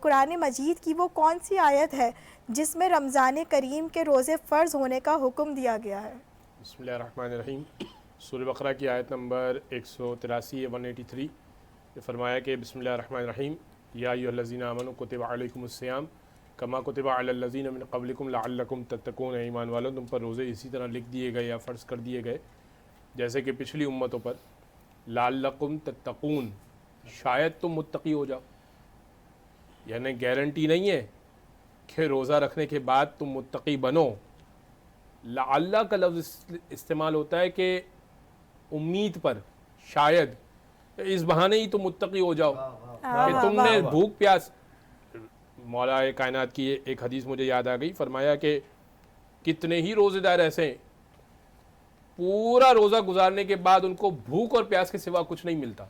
قرآن مجید کی وہ کون سی آیت ہے جس میں رمضان کریم کے روزے فرض ہونے کا حکم دیا گیا ہے؟ بسم اللہ الرحمن الرحیم. سورہ بقرہ کی آیت نمبر 183 183 یہ فرمایا کہ بسم اللہ الرحمن الرحیم یا ایھا الذین آمنوا کتب علیکم الصیام کما کتب علی الذین من قبلکم لعلکم تتقون. ایمان والوں تم پر روزے اسی طرح لکھ دیے گئے یا فرض کر دیے گئے جیسے کہ پچھلی امتوں پر. لعلکم تتقون شاید تم متقی ہو جاؤ. یعنی گارنٹی نہیں ہے کہ روزہ رکھنے کے بعد تم متقی بنو. لعل کا لفظ استعمال ہوتا ہے کہ امید پر, شاید اس بہانے ہی تم متقی ہو جاؤ کہ تم نے بھوک پیاس. مولا کائنات کی ایک حدیث مجھے یاد آ گئی, فرمایا کہ کتنے ہی روزے دار ایسے ہیں پورا روزہ گزارنے کے بعد ان کو بھوک اور پیاس کے سوا کچھ نہیں ملتا,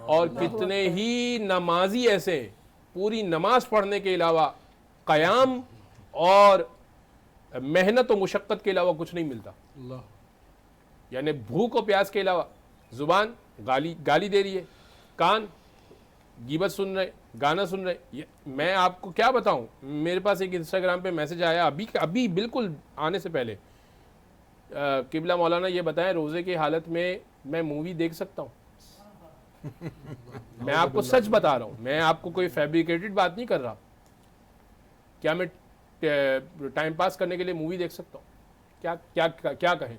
اور کتنے ہی نمازی ایسے ہیں پوری نماز پڑھنے کے علاوہ قیام اور محنت و مشقت کے علاوہ کچھ نہیں ملتا. یعنی بھوک و پیاس کے علاوہ زبان گالی دے رہی ہے, کان غیبت سن رہے, گانا سن رہے. میں آپ کو کیا بتاؤں, میرے پاس ایک انسٹاگرام پہ میسج آیا ابھی بالکل آنے سے پہلے, قبلہ مولانا یہ بتائیں روزے کی حالت میں مووی دیکھ سکتا ہوں؟ میں آپ کو سچ بتا رہا ہوں, میں آپ کو کوئی فیبریکیٹڈ بات نہیں کر رہا. کیا میں ٹائم پاس کرنے کے لیے مووی دیکھ سکتا ہوں؟ کیا کہیں.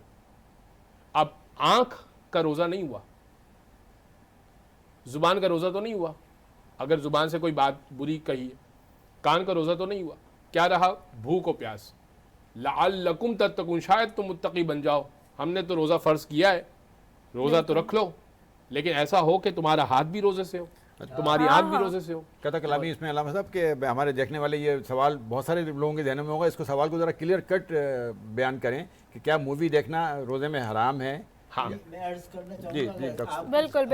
اب آنکھ کا روزہ نہیں ہوا, زبان کا روزہ تو نہیں ہوا اگر زبان سے کوئی بات بری کہی ہے, کان کا روزہ تو نہیں ہوا, کیا رہا؟ بھوک و پیاس. لعلکم تتقون شاید تم متقی بن جاؤ. ہم نے تو روزہ فرض کیا ہے, روزہ تو رکھ لو, لیکن ایسا ہو کہ تمہارا ہاتھ بھی روزے سے ہو, تمہاری آنکھ بھی روزے سے ہو. کہتا کلامی اس میں علامہ صاحب کہ ہمارے دیکھنے والے یہ سوال بہت سارے لوگوں کے ذہنوں میں ہوگا, اس کو سوال کو ذرا کلیئر کٹ بیان کریں کہ کیا مووی دیکھنا روزے میں حرام ہے؟ ہاں میں عرض کرنا چاہوں جی گا جی بالکل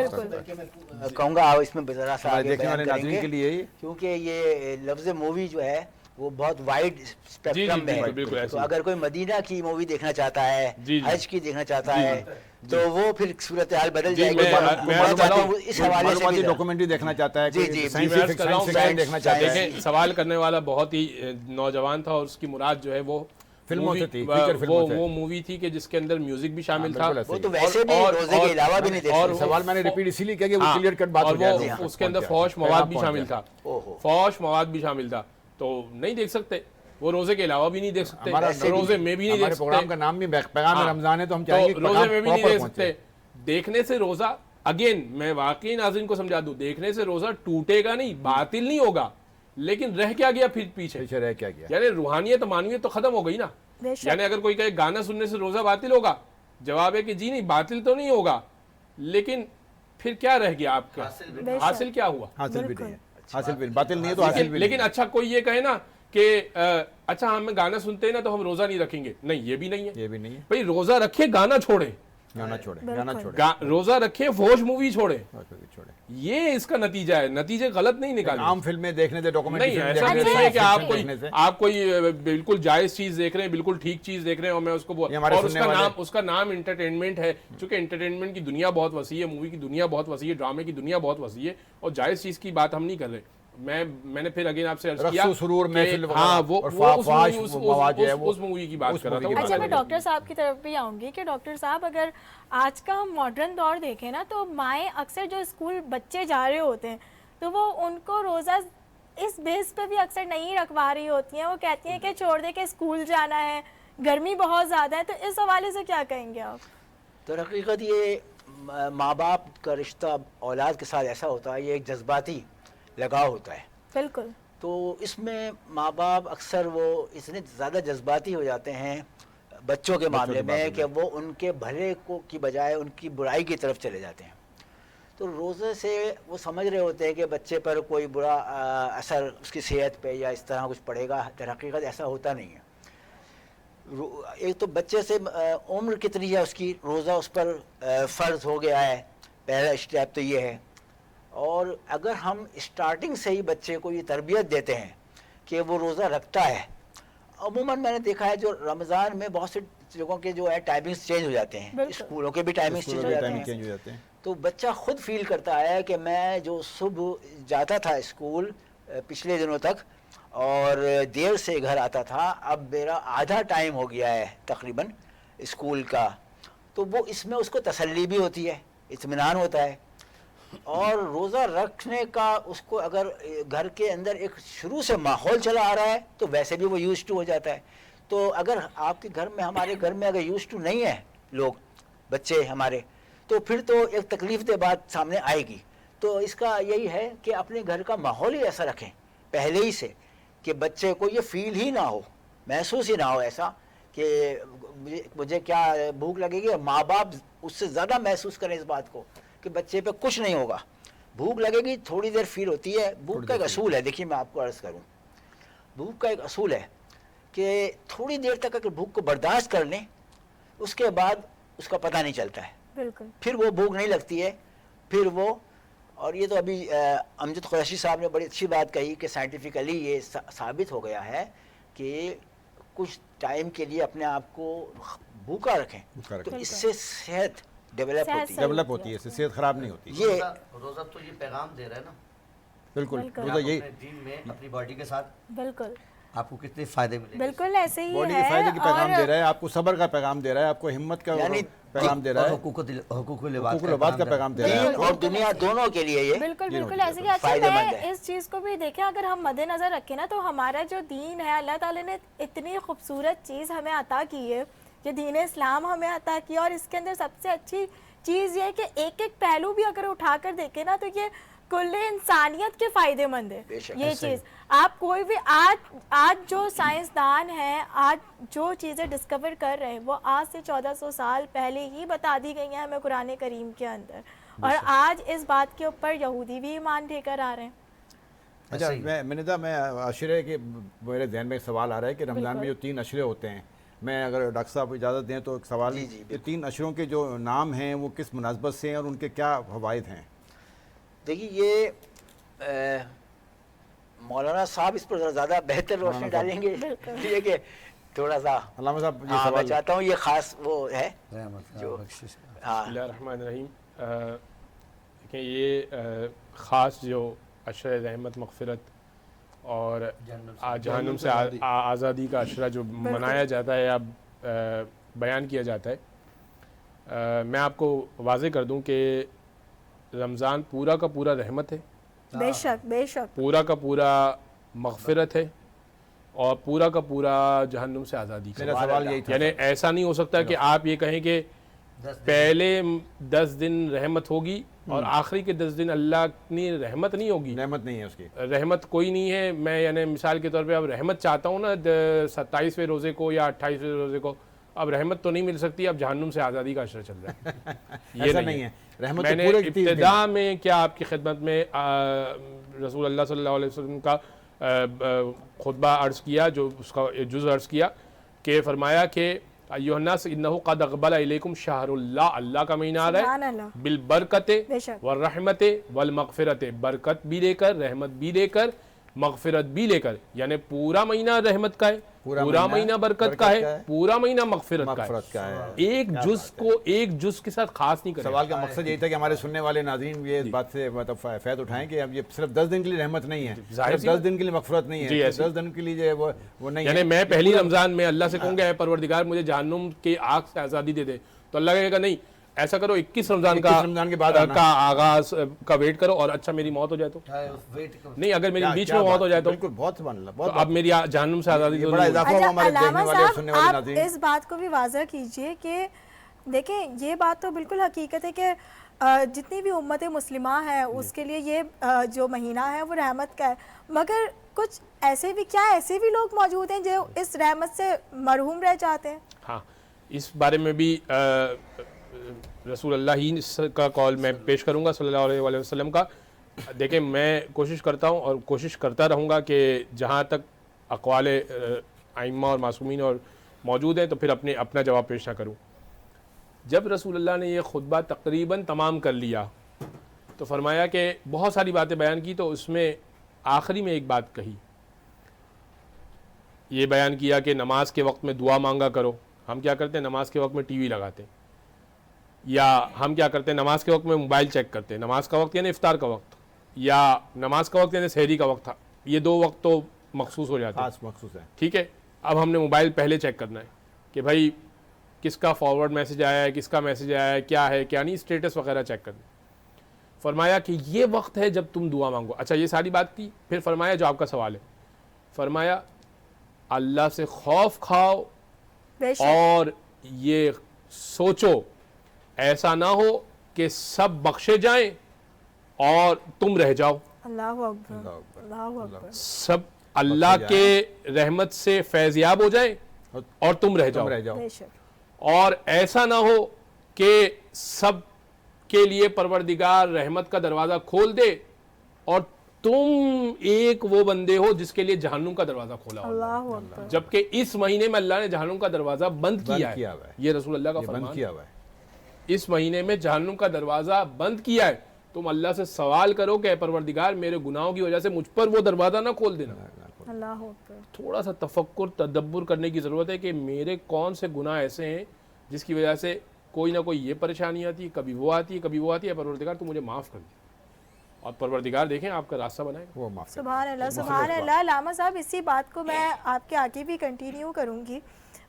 کہوں گا اس میں ذرا سا آگے دیکھنے والے بیان کریں ناظرین کے لیے گے, کیونکہ یہ لفظ مووی جو ہے وہ بہت وائڈ اسپیکٹرم میں ہے. تو اگر کوئی مدینہ کی مووی دیکھنا چاہتا ہے, حج کی دیکھنا چاہتا ہے, تو وہ پھر صورتحال بدل جائے گی. اس حوالے سے بھی ڈاکومنٹری دیکھنا چاہتا ہے, دیکھنا چاہتا ہے. دیکھیں سوال کرنے والا بہت ہی نوجوان تھا اور اس کی مراد جو ہے وہ فلموں سے تھی, وہ مووی تھی کہ جس کے اندر میوزک بھی شامل تھا. وہ تو ویسے بھی روزے کے علاوہ بھی نہیں دیکھ اور سوال میں نے ریپیٹ اسی لیے کیا کہ وہ کلیئر کٹ بات ہو جائے. اس کے اندر فحش مواد بھی شامل تھا, فحش مواد بھی شامل تھا, تو نہیں دیکھ سکتے. وہ روزے کے علاوہ بھی نہیں دیکھ سکتے, روزے میں بھی نہیں دیکھ سکتے. پروگرام کا نام بھی پیغام رمضان ہے تو ہم چاہیں گے روزے میں بھی نہیں دیکھ سکتے. دیکھنے سے روزہ, اگین میں واقعی ناظرین کو سمجھا دوں, دیکھنے سے روزہ ٹوٹے گا نہیں, باطل نہیں ہوگا, لیکن رہ کیا گیا پھر پیچھے رہ کیا گیا. یعنی روحانیت معنویت تو ختم ہو گئی نا. یعنی اگر کوئی کہے گانا سننے سے روزہ باطل ہوگا, جواب ہے کہ جی نہیں, باطل تو نہیں ہوگا, لیکن پھر کیا رہ گیا آپ کا, حاصل کیا ہوا؟ حاصل بھی نہیں ہے, حاصل بھی باطل نہیں ہے تو حاصل بھی. لیکن اچھا کوئی یہ کہے نا کہ اچھا ہم گانا سنتے ہیں نا تو ہم روزہ نہیں رکھیں گے, نہیں یہ بھی نہیں ہے. یہ بھی نہیں ہے بھئی روزہ رکھے, گانا چھوڑے, روزہ رکھے, فوش مووی چھوڑے, یہ اس کا نتیجہ ہے. نتیجے غلط نہیں نکالے. عام فلمیں دیکھنے سے, ڈاکومنٹری نہیں, ایسا نہیں ہے کہ آپ کوئی بالکل جائز چیز دیکھ رہے ہیں, بالکل ٹھیک چیز دیکھ رہے ہیں اور میں اس کو اور اس کا نام انٹرٹینمنٹ ہے. چونکہ انٹرٹینمنٹ کی دنیا بہت وسیع ہے, مووی کی دنیا بہت وسیع ہے, ڈرامے کی دنیا بہت وسیع ہے, اور جائز چیز کی بات ہم نہیں کر رہے. میں نے پھر اگین آپ سے عرض کیا اس مووی کی بات کر رہا تھا. اچھا میں ڈاکٹر صاحب کی طرف بھی آؤں گی کہ ڈاکٹر صاحب اگر آج کا ہم ماڈرن دور دیکھیں نا, تو مائیں اکثر جو اسکول بچے جا رہے ہوتے ہیں تو وہ ان کو روزہ اس بیس پہ بھی اکثر نہیں رکھوا رہی ہوتی ہیں. وہ کہتی ہیں کہ چھوڑ دے کہ اسکول جانا ہے, گرمی بہت زیادہ ہے. تو اس حوالے سے کیا کہیں گے آپ؟ تو حقیقت یہ ماں باپ کا رشتہ اولاد کے ساتھ ایسا ہوتا ہے, یہ ایک جذباتی لگاؤ ہوتا ہے. بالکل. تو اس میں ماں باپ اکثر وہ اتنے زیادہ جذباتی ہو جاتے ہیں بچوں کے معاملے میں کہ وہ ان کے بھلے کو کی بجائے ان کی برائی کی طرف چلے جاتے ہیں. تو روزے سے وہ سمجھ رہے ہوتے ہیں کہ بچے پر کوئی برا اثر اس کی صحت پہ یا اس طرح کچھ پڑے گا. در حقیقت ایسا ہوتا نہیں ہے. ایک تو بچے سے عمر کتنی ہے اس کی, روزہ اس پر فرض ہو گیا ہے, پہلا اسٹیپ تو یہ ہے. اور اگر ہم اسٹارٹنگ سے ہی بچے کو یہ تربیت دیتے ہیں کہ وہ روزہ رکھتا ہے, عموماً میں نے دیکھا ہے جو رمضان میں بہت سے جگہوں کے جو ہے ٹائمنگز چینج ہو جاتے ہیں, اسکولوں کے بھی ٹائمنگز چینج ہو جاتے ہیں, تو بچہ خود فیل کرتا ہے کہ میں جو صبح جاتا تھا اسکول پچھلے دنوں تک اور دیر سے گھر آتا تھا، اب میرا آدھا ٹائم ہو گیا ہے تقریباً اسکول کا، تو وہ اس میں اس کو تسلی بھی ہوتی ہے، اطمینان ہوتا ہے. اور روزہ رکھنے کا اس کو اگر گھر کے اندر ایک شروع سے ماحول چلا آ رہا ہے تو ویسے بھی وہ یوز ٹو ہو جاتا ہے. تو اگر آپ کے گھر میں، ہمارے گھر میں اگر یوز ٹو نہیں ہے لوگ، بچے ہمارے، تو پھر تو ایک تکلیف دہ بات سامنے آئے گی. تو اس کا یہی ہے کہ اپنے گھر کا ماحول ہی ایسا رکھیں پہلے ہی سے کہ بچے کو یہ فیل ہی نہ ہو، محسوس ہی نہ ہو ایسا کہ مجھے کیا بھوک لگے گی، اور ماں باپ اس سے زیادہ محسوس کریں اس بات کو کہ بچے پہ کچھ نہیں ہوگا. بھوک لگے گی تھوڑی دیر فیل ہوتی ہے. بھوک کا ایک اصول ہے، دیکھیے میں آپ کو عرض کروں، بھوک کا ایک اصول ہے کہ تھوڑی دیر تک اگر بھوک کو برداشت کر لیں اس کے بعد اس کا پتہ نہیں چلتا ہے، بالکل پھر وہ بھوک نہیں لگتی ہے. پھر وہ، اور یہ تو ابھی امجد قریشی صاحب نے بڑی اچھی بات کہی کہ سائنٹیفکلی یہ ثابت ہو گیا ہے کہ کچھ ٹائم کے لیے اپنے آپ کو بھوکا رکھیں تو اس سے صحت ڈیولپ ہوتی ہے، اس سے صحت خراب نہیں ہوتی. یہ روزہ تو یہ پیغام دے رہا ہے نا، بالکل روزہ یہی دین میں اپنی باڈی کے ساتھ بالکل آپ کو کتنے فائدے ملیں گے. بالکل ایسے ہی باڈی کے فائدے کی پیغام دے رہا ہے، آپ کو صبر کا پیغام دے رہا ہے، آپ کو ہمت کا پیغام دے رہا ہے، حقوق لباس کا پیغام دے رہا ہے. دین اور دنیا دونوں کے لیے یہ بالکل بالکل ایسے کہ اچھا میں اس چیز کو بھی دیکھیں، اگر ہم مد نظر رکھیں نا تو ہمارا جو دین ہے، اللہ تعالیٰ نے اتنی خوبصورت چیز ہمیں عطا کی ہے، یہ دین اسلام ہمیں عطا کیا، اور اس کے اندر سب سے اچھی چیز یہ ہے کہ ایک ایک پہلو بھی اگر اٹھا کر دیکھیں نا تو یہ کل انسانیت کے فائدے مند ہے یہ چیز. آپ کوئی بھی آج جو سائنسدان ہیں، آج جو چیزیں ڈسکور کر رہے ہیں وہ آج سے 1400 سال پہلے ہی بتا دی گئی ہیں ہمیں قرآن کریم کے اندر، اور آج اس بات کے اوپر یہودی بھی ایمان لے کر آ رہے ہیں. اچھا میں عشرے کے میرے ذہن میں ایک سوال آ رہا ہے کہ رمضان میں جو 3 عشرے ہوتے ہیں، میں اگر ڈاکٹر صاحب اجازت دیں تو ایک سوال، یہ 3 عشروں کے جو نام ہیں وہ کس مناسبت سے ہیں اور ان کے کیا فوائد ہیں؟ دیکھیے یہ مولانا صاحب اس پر زیادہ بہتر روشنی ڈالیں گے، یہ کہ تھوڑا سا علامہ صاحب میں چاہتا ہوں یہ خاص وہ ہے جو بسم اللہ الرحمن الرحیم. دیکھیں یہ خاص جو عشرہ رحمت مغفرت اور جہنم سے آزادی کا عشرہ جو منایا جاتا ہے یا بیان کیا جاتا ہے، میں آپ کو واضح کر دوں کہ رمضان پورا کا پورا رحمت ہے، بے شک بے شک، پورا کا پورا مغفرت ہے، اور پورا کا پورا جہنم سے آزادی کا. میرا سوال یہی تھا، یعنی ایسا نہیں ہو سکتا کہ آپ یہ کہیں کہ پہلے 10 دن رحمت ہوگی اور آخری کے 10 دن اللہ کی رحمت نہیں ہوگی. نعمت نہیں ہے اس کی، رحمت کوئی نہیں ہے. میں یعنی مثال کے طور پہ اب رحمت چاہتا ہوں نا 27ویں روزے کو یا 28ویں روزے کو، اب رحمت تو نہیں مل سکتی، اب جہنم سے آزادی کا عشرہ چل رہا ہے. یہ نہیں ہے رحمت. میں نے ابتدا میں کیا آپ کی خدمت میں رسول اللہ صلی اللہ علیہ وسلم کا خطبہ عرض کیا، جو اس کا جز عرض کیا، کہ فرمایا کہ ایھا الناس انہ قد اقبل الیکم شہر اللہ، اللہ کا مہینہ آ رہا ہے بالبرکت والرحمت والمغفرت، برکت بھی لے کر، رحمت بھی لے کر، مغفرت بھی لے کر. یعنی پورا مہینہ رحمت کا ہے، پورا مہینہ برکت کا ہے، پورا مہینہ مغفرت کا ہے. ایک جز کو ایک جز کے ساتھ خاص نہیں کریں. سوال کا مقصد یہی تھا کہ ہمارے سننے والے ناظرین یہ اس بات سے مطلب فائدہ اٹھائیں کہ اب یہ صرف 10 دن کے لیے رحمت نہیں ہے، صرف 10 دن کے لیے مغفرت نہیں ہے، 10 دن کے لیے وہ نہیں ہے. یعنی میں پہلی رمضان میں اللہ سے کہوں گا اے پروردگار مجھے جہنم کی آگ سے آزادی دے دے، تو اللہ کہے گا نہیں، ایسا کرو 21 رمضان کے بعد کا آغاز کا ویٹ کرو، اور اچھا میری موت ہو جائے تو نہیں، اگر میری بیچ میں موت ہو جائے تو بالکل بہت سبحان اللہ، بہت اب میری جہنم سے آزادی تو بڑا اضافہ ہوا ہمارے دیکھنے والے اور سننے والے آپ ناظرین. اس بات کو بھی واضح کیجئے کہ دیکھیں یہ بات تو بالکل حقیقت ہے کہ جتنی بھی امت مسلمہ ہے اس کے لیے یہ جو مہینہ ہے وہ رحمت کا ہے، مگر کچھ ایسے بھی کیا ایسے بھی لوگ موجود ہیں جو اس رحمت سے محروم رہ جاتے ہیں. ہاں، اس بارے میں بھی رسول اللہ ہی کا قول میں پیش کروں گا صلی اللہ علیہ وسلم کا. دیکھیں میں کوشش کرتا ہوں اور کوشش کرتا رہوں گا کہ جہاں تک اقوال ائمہ اور معصومین اور موجود ہیں تو پھر اپنا جواب پیش نہ کروں. جب رسول اللہ نے یہ خطبہ تقریباً تمام کر لیا تو فرمایا کہ بہت ساری باتیں بیان کی، تو اس میں آخری میں ایک بات کہی، یہ بیان کیا کہ نماز کے وقت میں دعا مانگا کرو. ہم کیا کرتے ہیں نماز کے وقت میں ٹی وی لگاتے ہیں، یا ہم کیا کرتے ہیں نماز کے وقت میں موبائل چیک کرتے ہیں. نماز کا وقت یعنی افطار کا وقت, یا نماز کا وقت یعنی سحری کا وقت تھا, یہ 2 وقت تو مخصوص ہو جاتے ہیں, مخصوص ہے. ٹھیک ہے. اب ہم نے موبائل پہلے چیک کرنا ہے کہ بھائی کس کا فارورڈ میسج آیا ہے, کس کا میسج آیا ہے, کیا ہے کیا نہیں, اسٹیٹس وغیرہ چیک کرنا. فرمایا کہ یہ وقت ہے جب تم دعا مانگو. اچھا یہ ساری بات تھی. پھر فرمایا جو آپ کا سوال ہے, فرمایا اللہ سے خوف کھاؤ اور یہ سوچو ایسا نہ ہو کہ سب بخشے جائیں اور تم رہ جاؤ. اللہ اکبر, اللہ اکبر. سب اللہ کے رحمت سے فیضیاب ہو جائیں اور تم رہ جاؤ. بے شک. اور ایسا نہ ہو کہ سب کے لیے پروردگار رحمت کا دروازہ کھول دے اور تم ایک وہ بندے ہو جس کے لیے جہنم کا دروازہ کھولا ہو. اللہ اکبر. جبکہ اس مہینے میں اللہ نے جہنم کا دروازہ بند کیا ہے. یہ رسول اللہ کا فرمان ہے. اس مہینے میں جہنم کا دروازہ بند کیا ہے. تم اللہ سے سوال کرو کہ اے پروردگار میرے گناہوں کی وجہ سے مجھ پر وہ دروازہ نہ کھول دینا. اللہ اکبر. تھوڑا سا تفکر تدبر کرنے کی ضرورت ہے کہ میرے کون سے گناہ ایسے ہیں جس کی وجہ سے کوئی نہ کوئی یہ پریشانی آتی ہے, کبھی وہ آتی ہے, کبھی وہ آتی ہے. پروردگار تو مجھے معاف کر دے. اور پروردگار دیکھیں آپ کا راستہ بنائے وہ معاف. سبحان اللہ, سبحان اللہ. علامہ صاحب اسی بات کو میں آپ کے آگے بھی کنٹینیو کروں گی.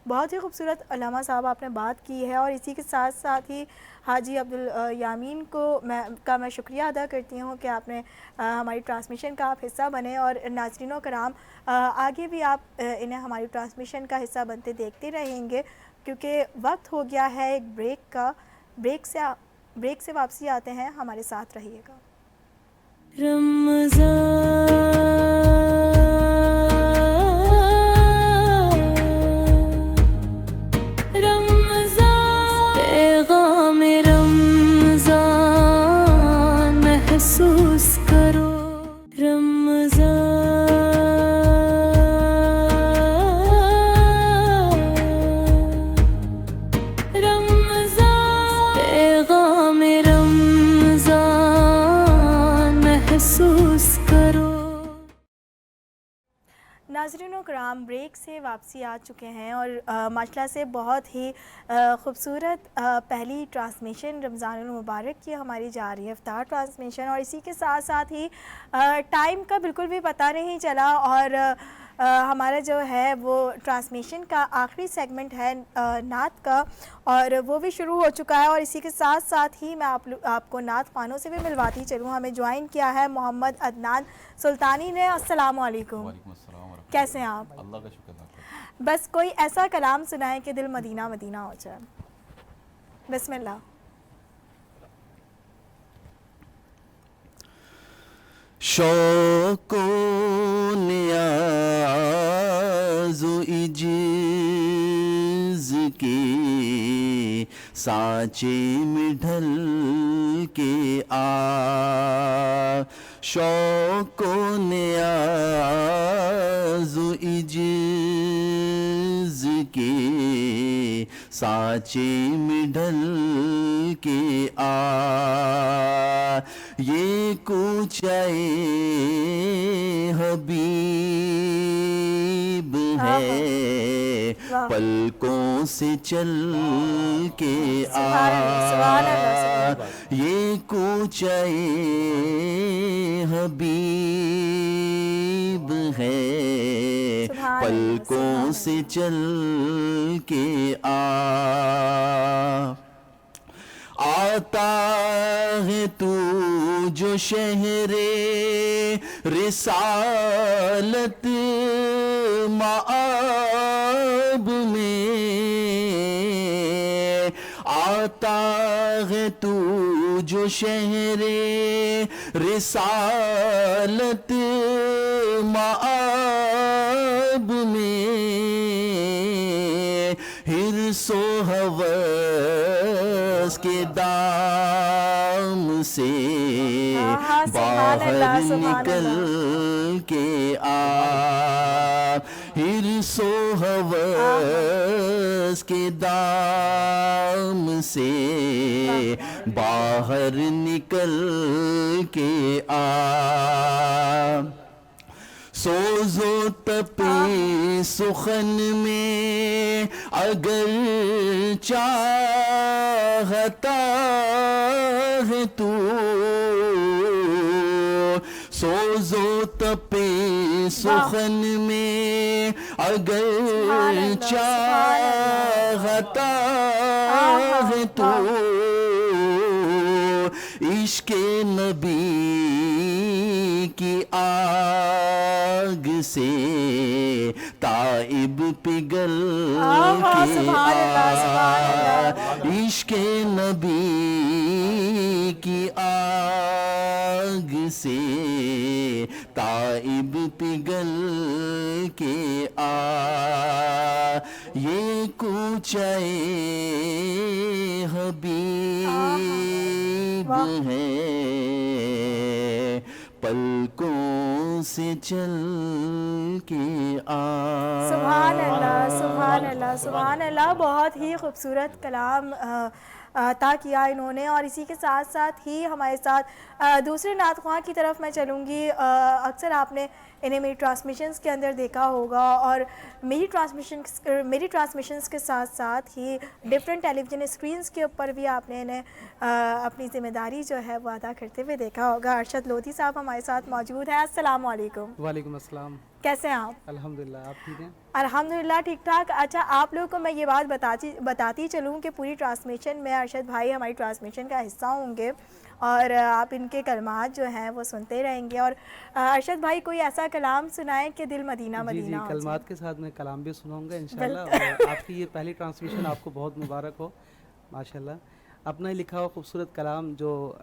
بہت ہی خوبصورت علامہ صاحب آپ نے بات کی ہے, اور اسی کے ساتھ ساتھ ہی حاجی عبدالیامین کو میں شکریہ ادا کرتی ہوں کہ آپ نے ہماری ٹرانسمیشن کا آپ حصہ بنے. اور ناظرین و کرام آگے بھی آپ انہیں ہماری ٹرانسمیشن کا حصہ بنتے دیکھتے رہیں گے, کیونکہ وقت ہو گیا ہے ایک بریک کا. بریک سے واپسی آتے ہیں, ہمارے ساتھ رہیے گا. محسوس کرو رمضان, پیغام رمضان محسوس کرو. ناظرین و کرام بریک سے واپسی آ چکے ہیں, اور ماشاءاللہ سے بہت ہی خوبصورت پہلی ٹرانسمیشن رمضان المبارک کی ہماری جا رہی ہے, افطار ٹرانسمیشن. اور اسی کے ساتھ ساتھ ہی ٹائم کا بالکل بھی پتہ نہیں چلا, اور ہمارا جو ہے وہ ٹرانسمیشن کا آخری سیگمنٹ ہے نعت کا, اور وہ بھی شروع ہو چکا ہے. اور اسی کے ساتھ ساتھ ہی میں آپ کو نعت خوانوں سے بھی ملواتی چلوں. ہمیں جوائن کیا ہے محمد عدنان سلطانی نے. السلام علیکم. کیسے ہیں آپ؟ اللہ کا شکر ہے. بس کوئی ایسا کلام سنائیں کہ دل مدینہ مدینہ ہو جائے. بسم اللہ. شوق و نیاز و عجز کے سانچے میں ڈھل کے آ, شوق و نیاز و عجز کے سانچے میں ڈھل کے آ, یہ کوچے حبیب ہے پلکوں سے چل کے آ, یہ کوچے حبیب ہے پلکوں سے چل کے آ. آتا ہے تو جو شہر رسالت مآب میں, آتا ہے تو جو شہر رسالت مآب میں, حرص و ہوس کے دام سے باہر نکل کے آ, حرص و ہوس کے دام سے باہر نکل کے آ. سوچ سوز و تپے سخن میں اگر چاہتا ہے تو، سوز و تپے سخن میں اگر چاہتا ہے تو، عشق نبی کی آگ سے تائب پگھل کے آ، عشق نبی کی آگ سے تائب پگھل کے آ، یہ کوچہ حبیب ہے پلکوں سے چل کے آ۔ سبحان اللہ سبحان اللہ سبحان اللہ، بہت ہی خوبصورت کلام عطا کیا انہوں نے، اور اسی کے ساتھ ساتھ ہی ہمارے ساتھ دوسرے نعت خواں کی طرف میں چلوں گی۔ اکثر آپ نے انہیں میری ٹرانسمیشنز کے اندر دیکھا ہوگا، اور میری ٹرانسمیشنز کے ساتھ ساتھ ہی ڈفرینٹ ٹیلی ویژن اسکرینز کے اوپر بھی آپ نے انہیں اپنی ذمہ داری جو ہے وہ ادا کرتے ہوئے دیکھا ہوگا۔ ارشد لودھی صاحب ہمارے ساتھ موجود ہیں۔ السلام علیکم۔ وعلیکم السلام، کیسے ہیں آپ؟ الحمدللہ، آپ ٹھیک ہیں؟ الحمدللہ ٹھیک ٹھاک۔ اچھا، آپ لوگوں کو میں یہ بات بتاتی چلوں کہ پوری ٹرانسمیشن میں ارشد بھائی ہماری ٹرانسمیشن کا حصہ ہوں گے، اور آپ ان کے کلمات جو ہیں وہ سنتے رہیں گے۔ اور ارشد بھائی کوئی ایسا کلام سنائیں کہ دل مدینہ مدینہ جی ہو جائے۔ کلمات کے ساتھ میں کلام بھی سناؤں گا انشاءاللہ، اور آپ کی یہ پہلی ٹرانسمیشن آپ کو بہت مبارک ہو ماشاءاللہ۔ اپنا ہی لکھا ہوا خوبصورت کلام جو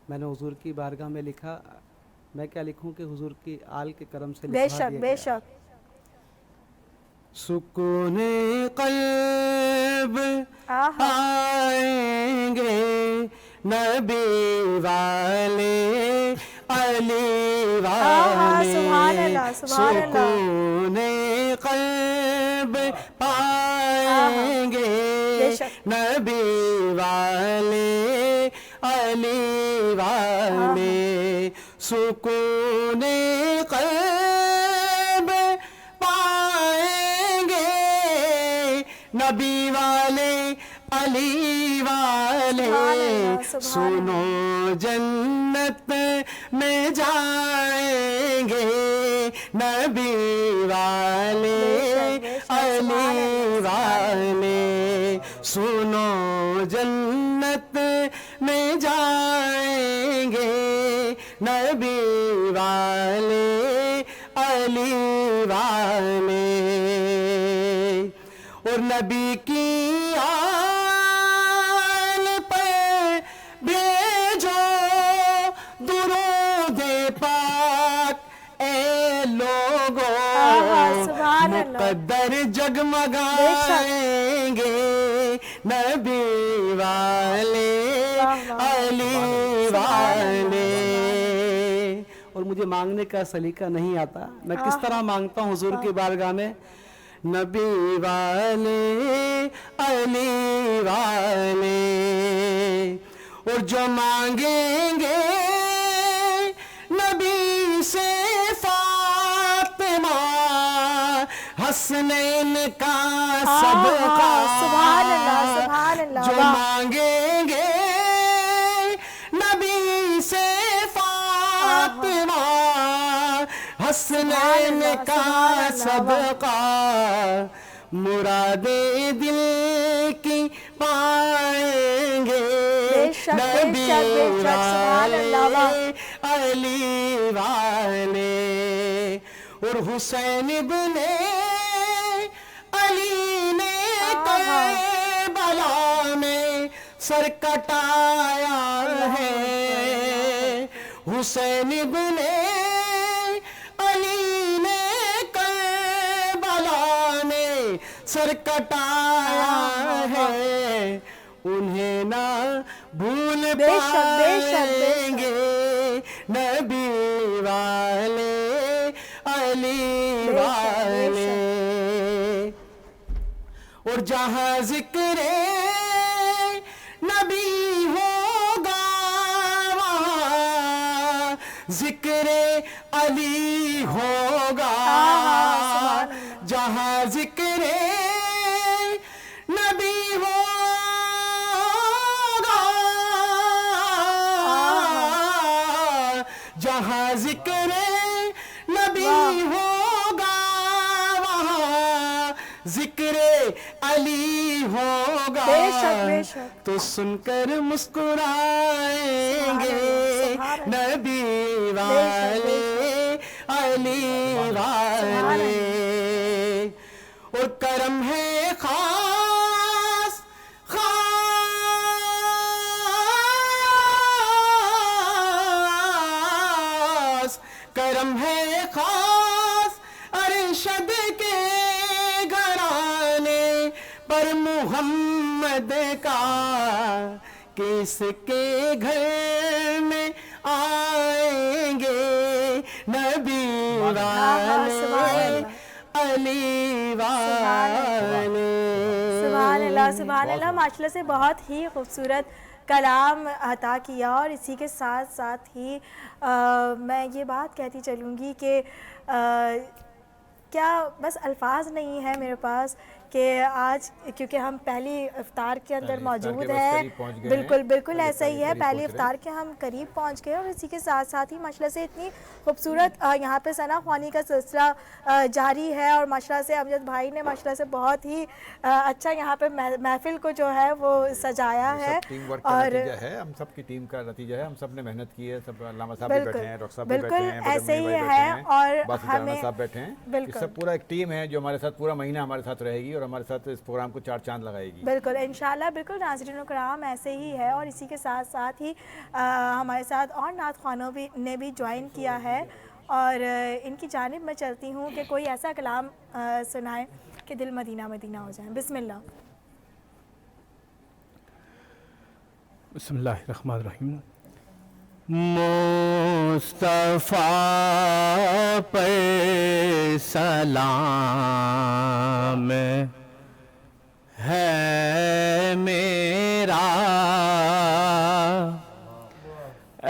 میں نے حضور کی بارگاہ میں لکھا، میں کیا لکھوں کہ حضور کی آل کے کرم سے بے لکھا شک دیا بے گیا۔ شک۔ سکون قلب آئیں گے نبی والے علی والے، سکون قلب پائیں گے نبی والے علی والے، سکون قلب پائیں گے نبی والے علی والے، سنو جنت میں جائیں گے نبی والے علی والے، سنو جنت میں جائیں گے نبی والے علی والے، اور نبی کی آل پہ بھیجو درود پاک اے لوگو، مقدر جگمگائیں گے نبی والے علی والے۔ اور مجھے مانگنے کا سلیقہ نہیں آتا، میں کس طرح مانگتا ہوں حضور کی بارگاہ میں، نبی والے علی والے، اور جو مانگیں گے نبی سے فاطمہ حسنین کا صدقہ، جو مانگیں گے نبی سے فاطمہ حسنین کا صدقہ، مراد دل کی پائیں گے نبی والے علی والے، اور حسین ابن علی نے کربلا میں سر کٹایا ہے، حسین ابن علی نے کربلا میں سر کٹایا ہے، انہیں نہ بھول پائیں گے نبی والے علی والے، اور جہاں ذکر نبی ہوگا وہاں ذکر علی ہوگا جہاں ذکر نبی ہوگا جہاں ذکر نبی ہوگا وہاں ذکر علی ہوگا تو سن کر مسکرائیں گے نبی والے علی والے اور کرم ہے خاص خاص کرم ہے خاص ارشد کے گھرانے پر محمد کا کس کے گھر میں آئیں گے نبی والے علی والے. سبحان اللہ سبحان اللہ. ماشاء اللہ سے بہت ہی خوبصورت کلام عطا کیا. اور اسی کے ساتھ ساتھ ہی میں یہ بات کہتی چلوں گی کہ کیا بس الفاظ نہیں ہے میرے پاس کہ آج کیونکہ ہم پہلی افطار کے اندر موجود ہیں. بالکل بالکل ایسا ہی ہے, پہلی افطار کے ہم قریب پہنچ گئے. اور اسی کے ساتھ ساتھ ہی ماشاء اللہ سے اتنی خوبصورت یہاں پہ ثنا خوانی کا سلسلہ جاری ہے. اور ماشاء اللہ سے امجد بھائی نے ماشاء اللہ سے بہت ہی اچھا یہاں پہ محفل کو جو ہے وہ سجایا ہے. اور ہم سب کی ٹیم کا نتیجہ ہے, ہم سب نے محنت کی ہے. سب علامہ صاحب بھی بیٹھے ہیں, ڈاکٹر صاحب بھی بیٹھے ہیں, ایسے ہی ہے. اور ہمیں صاحب بیٹھے ہیں. سب پورا ایک ٹیم ہے جو ہمارے ساتھ پورا مہینہ ہمارے ساتھ رہے گی اور ہمارے ساتھ اس پروگرام کو 4 چاند لگائے گی. بالکل انشاءاللہ. بالکل ناظرین الکرام ایسے ہی ہے. اور اسی کے ساتھ ساتھ ہی ہمارے ساتھ اور نعت خوانوں نے بھی جوائن کیا ہے. اور ان کی جانب میں چلتی ہوں کہ کوئی ایسا کلام سنائیں کہ دل مدینہ مدینہ ہو جائیں. بسم اللہ. بسم اللہ الرحمن الرحیم. مصطفیٰ پر سلام ہے میرا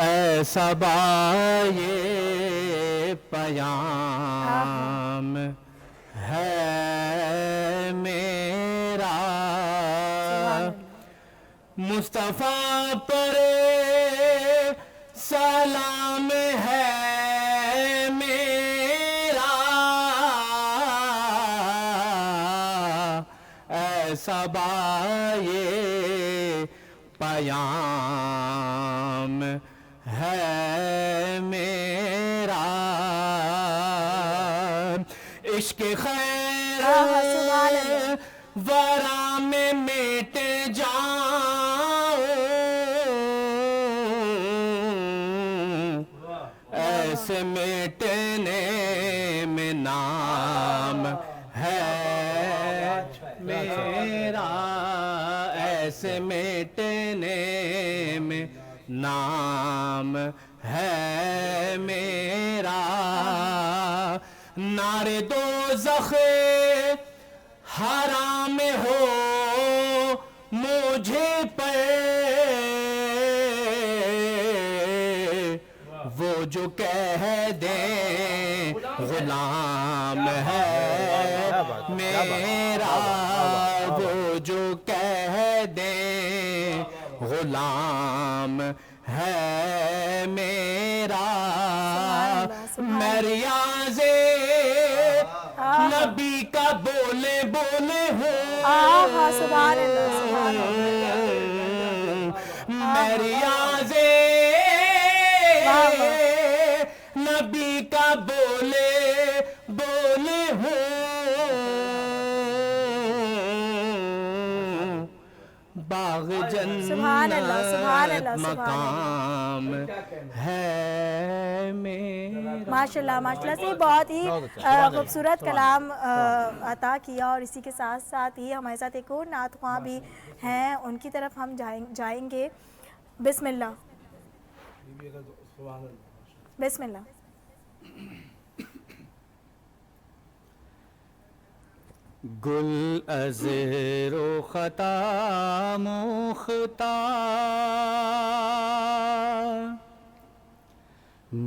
ایسا بائے پیام ہے میرا مصطفیٰ پر سلام ہے میرا ایسا بائے پیام ہے میرا عشق خیر ورا میں مٹ جاؤں ایسے مٹنے میں نام ہے میرا ایسے مٹنے میں نام ہے میرا نعرے دوزخ حرام ہو مجھے پر وہ جو کہہ دیں غلام ہے میرا وہ جو کہہ دیں غلام ہے میرا میں ریاض نبی کا بولے بولے ہوں میں ریاض نبی کا بولے بولے ہوں باغ جنت مقام ہے میرا. ماشاءاللہ ماشاءاللہ سے بہت ہی خوبصورت کلام عطا کیا. اور اسی کے ساتھ ساتھ ہی ہمارے ساتھ ایک اور نعت خواں بھی ہیں, ان کی طرف ہم جائیں گے. بسم اللہ. بسم اللہ. گل از رختا مختار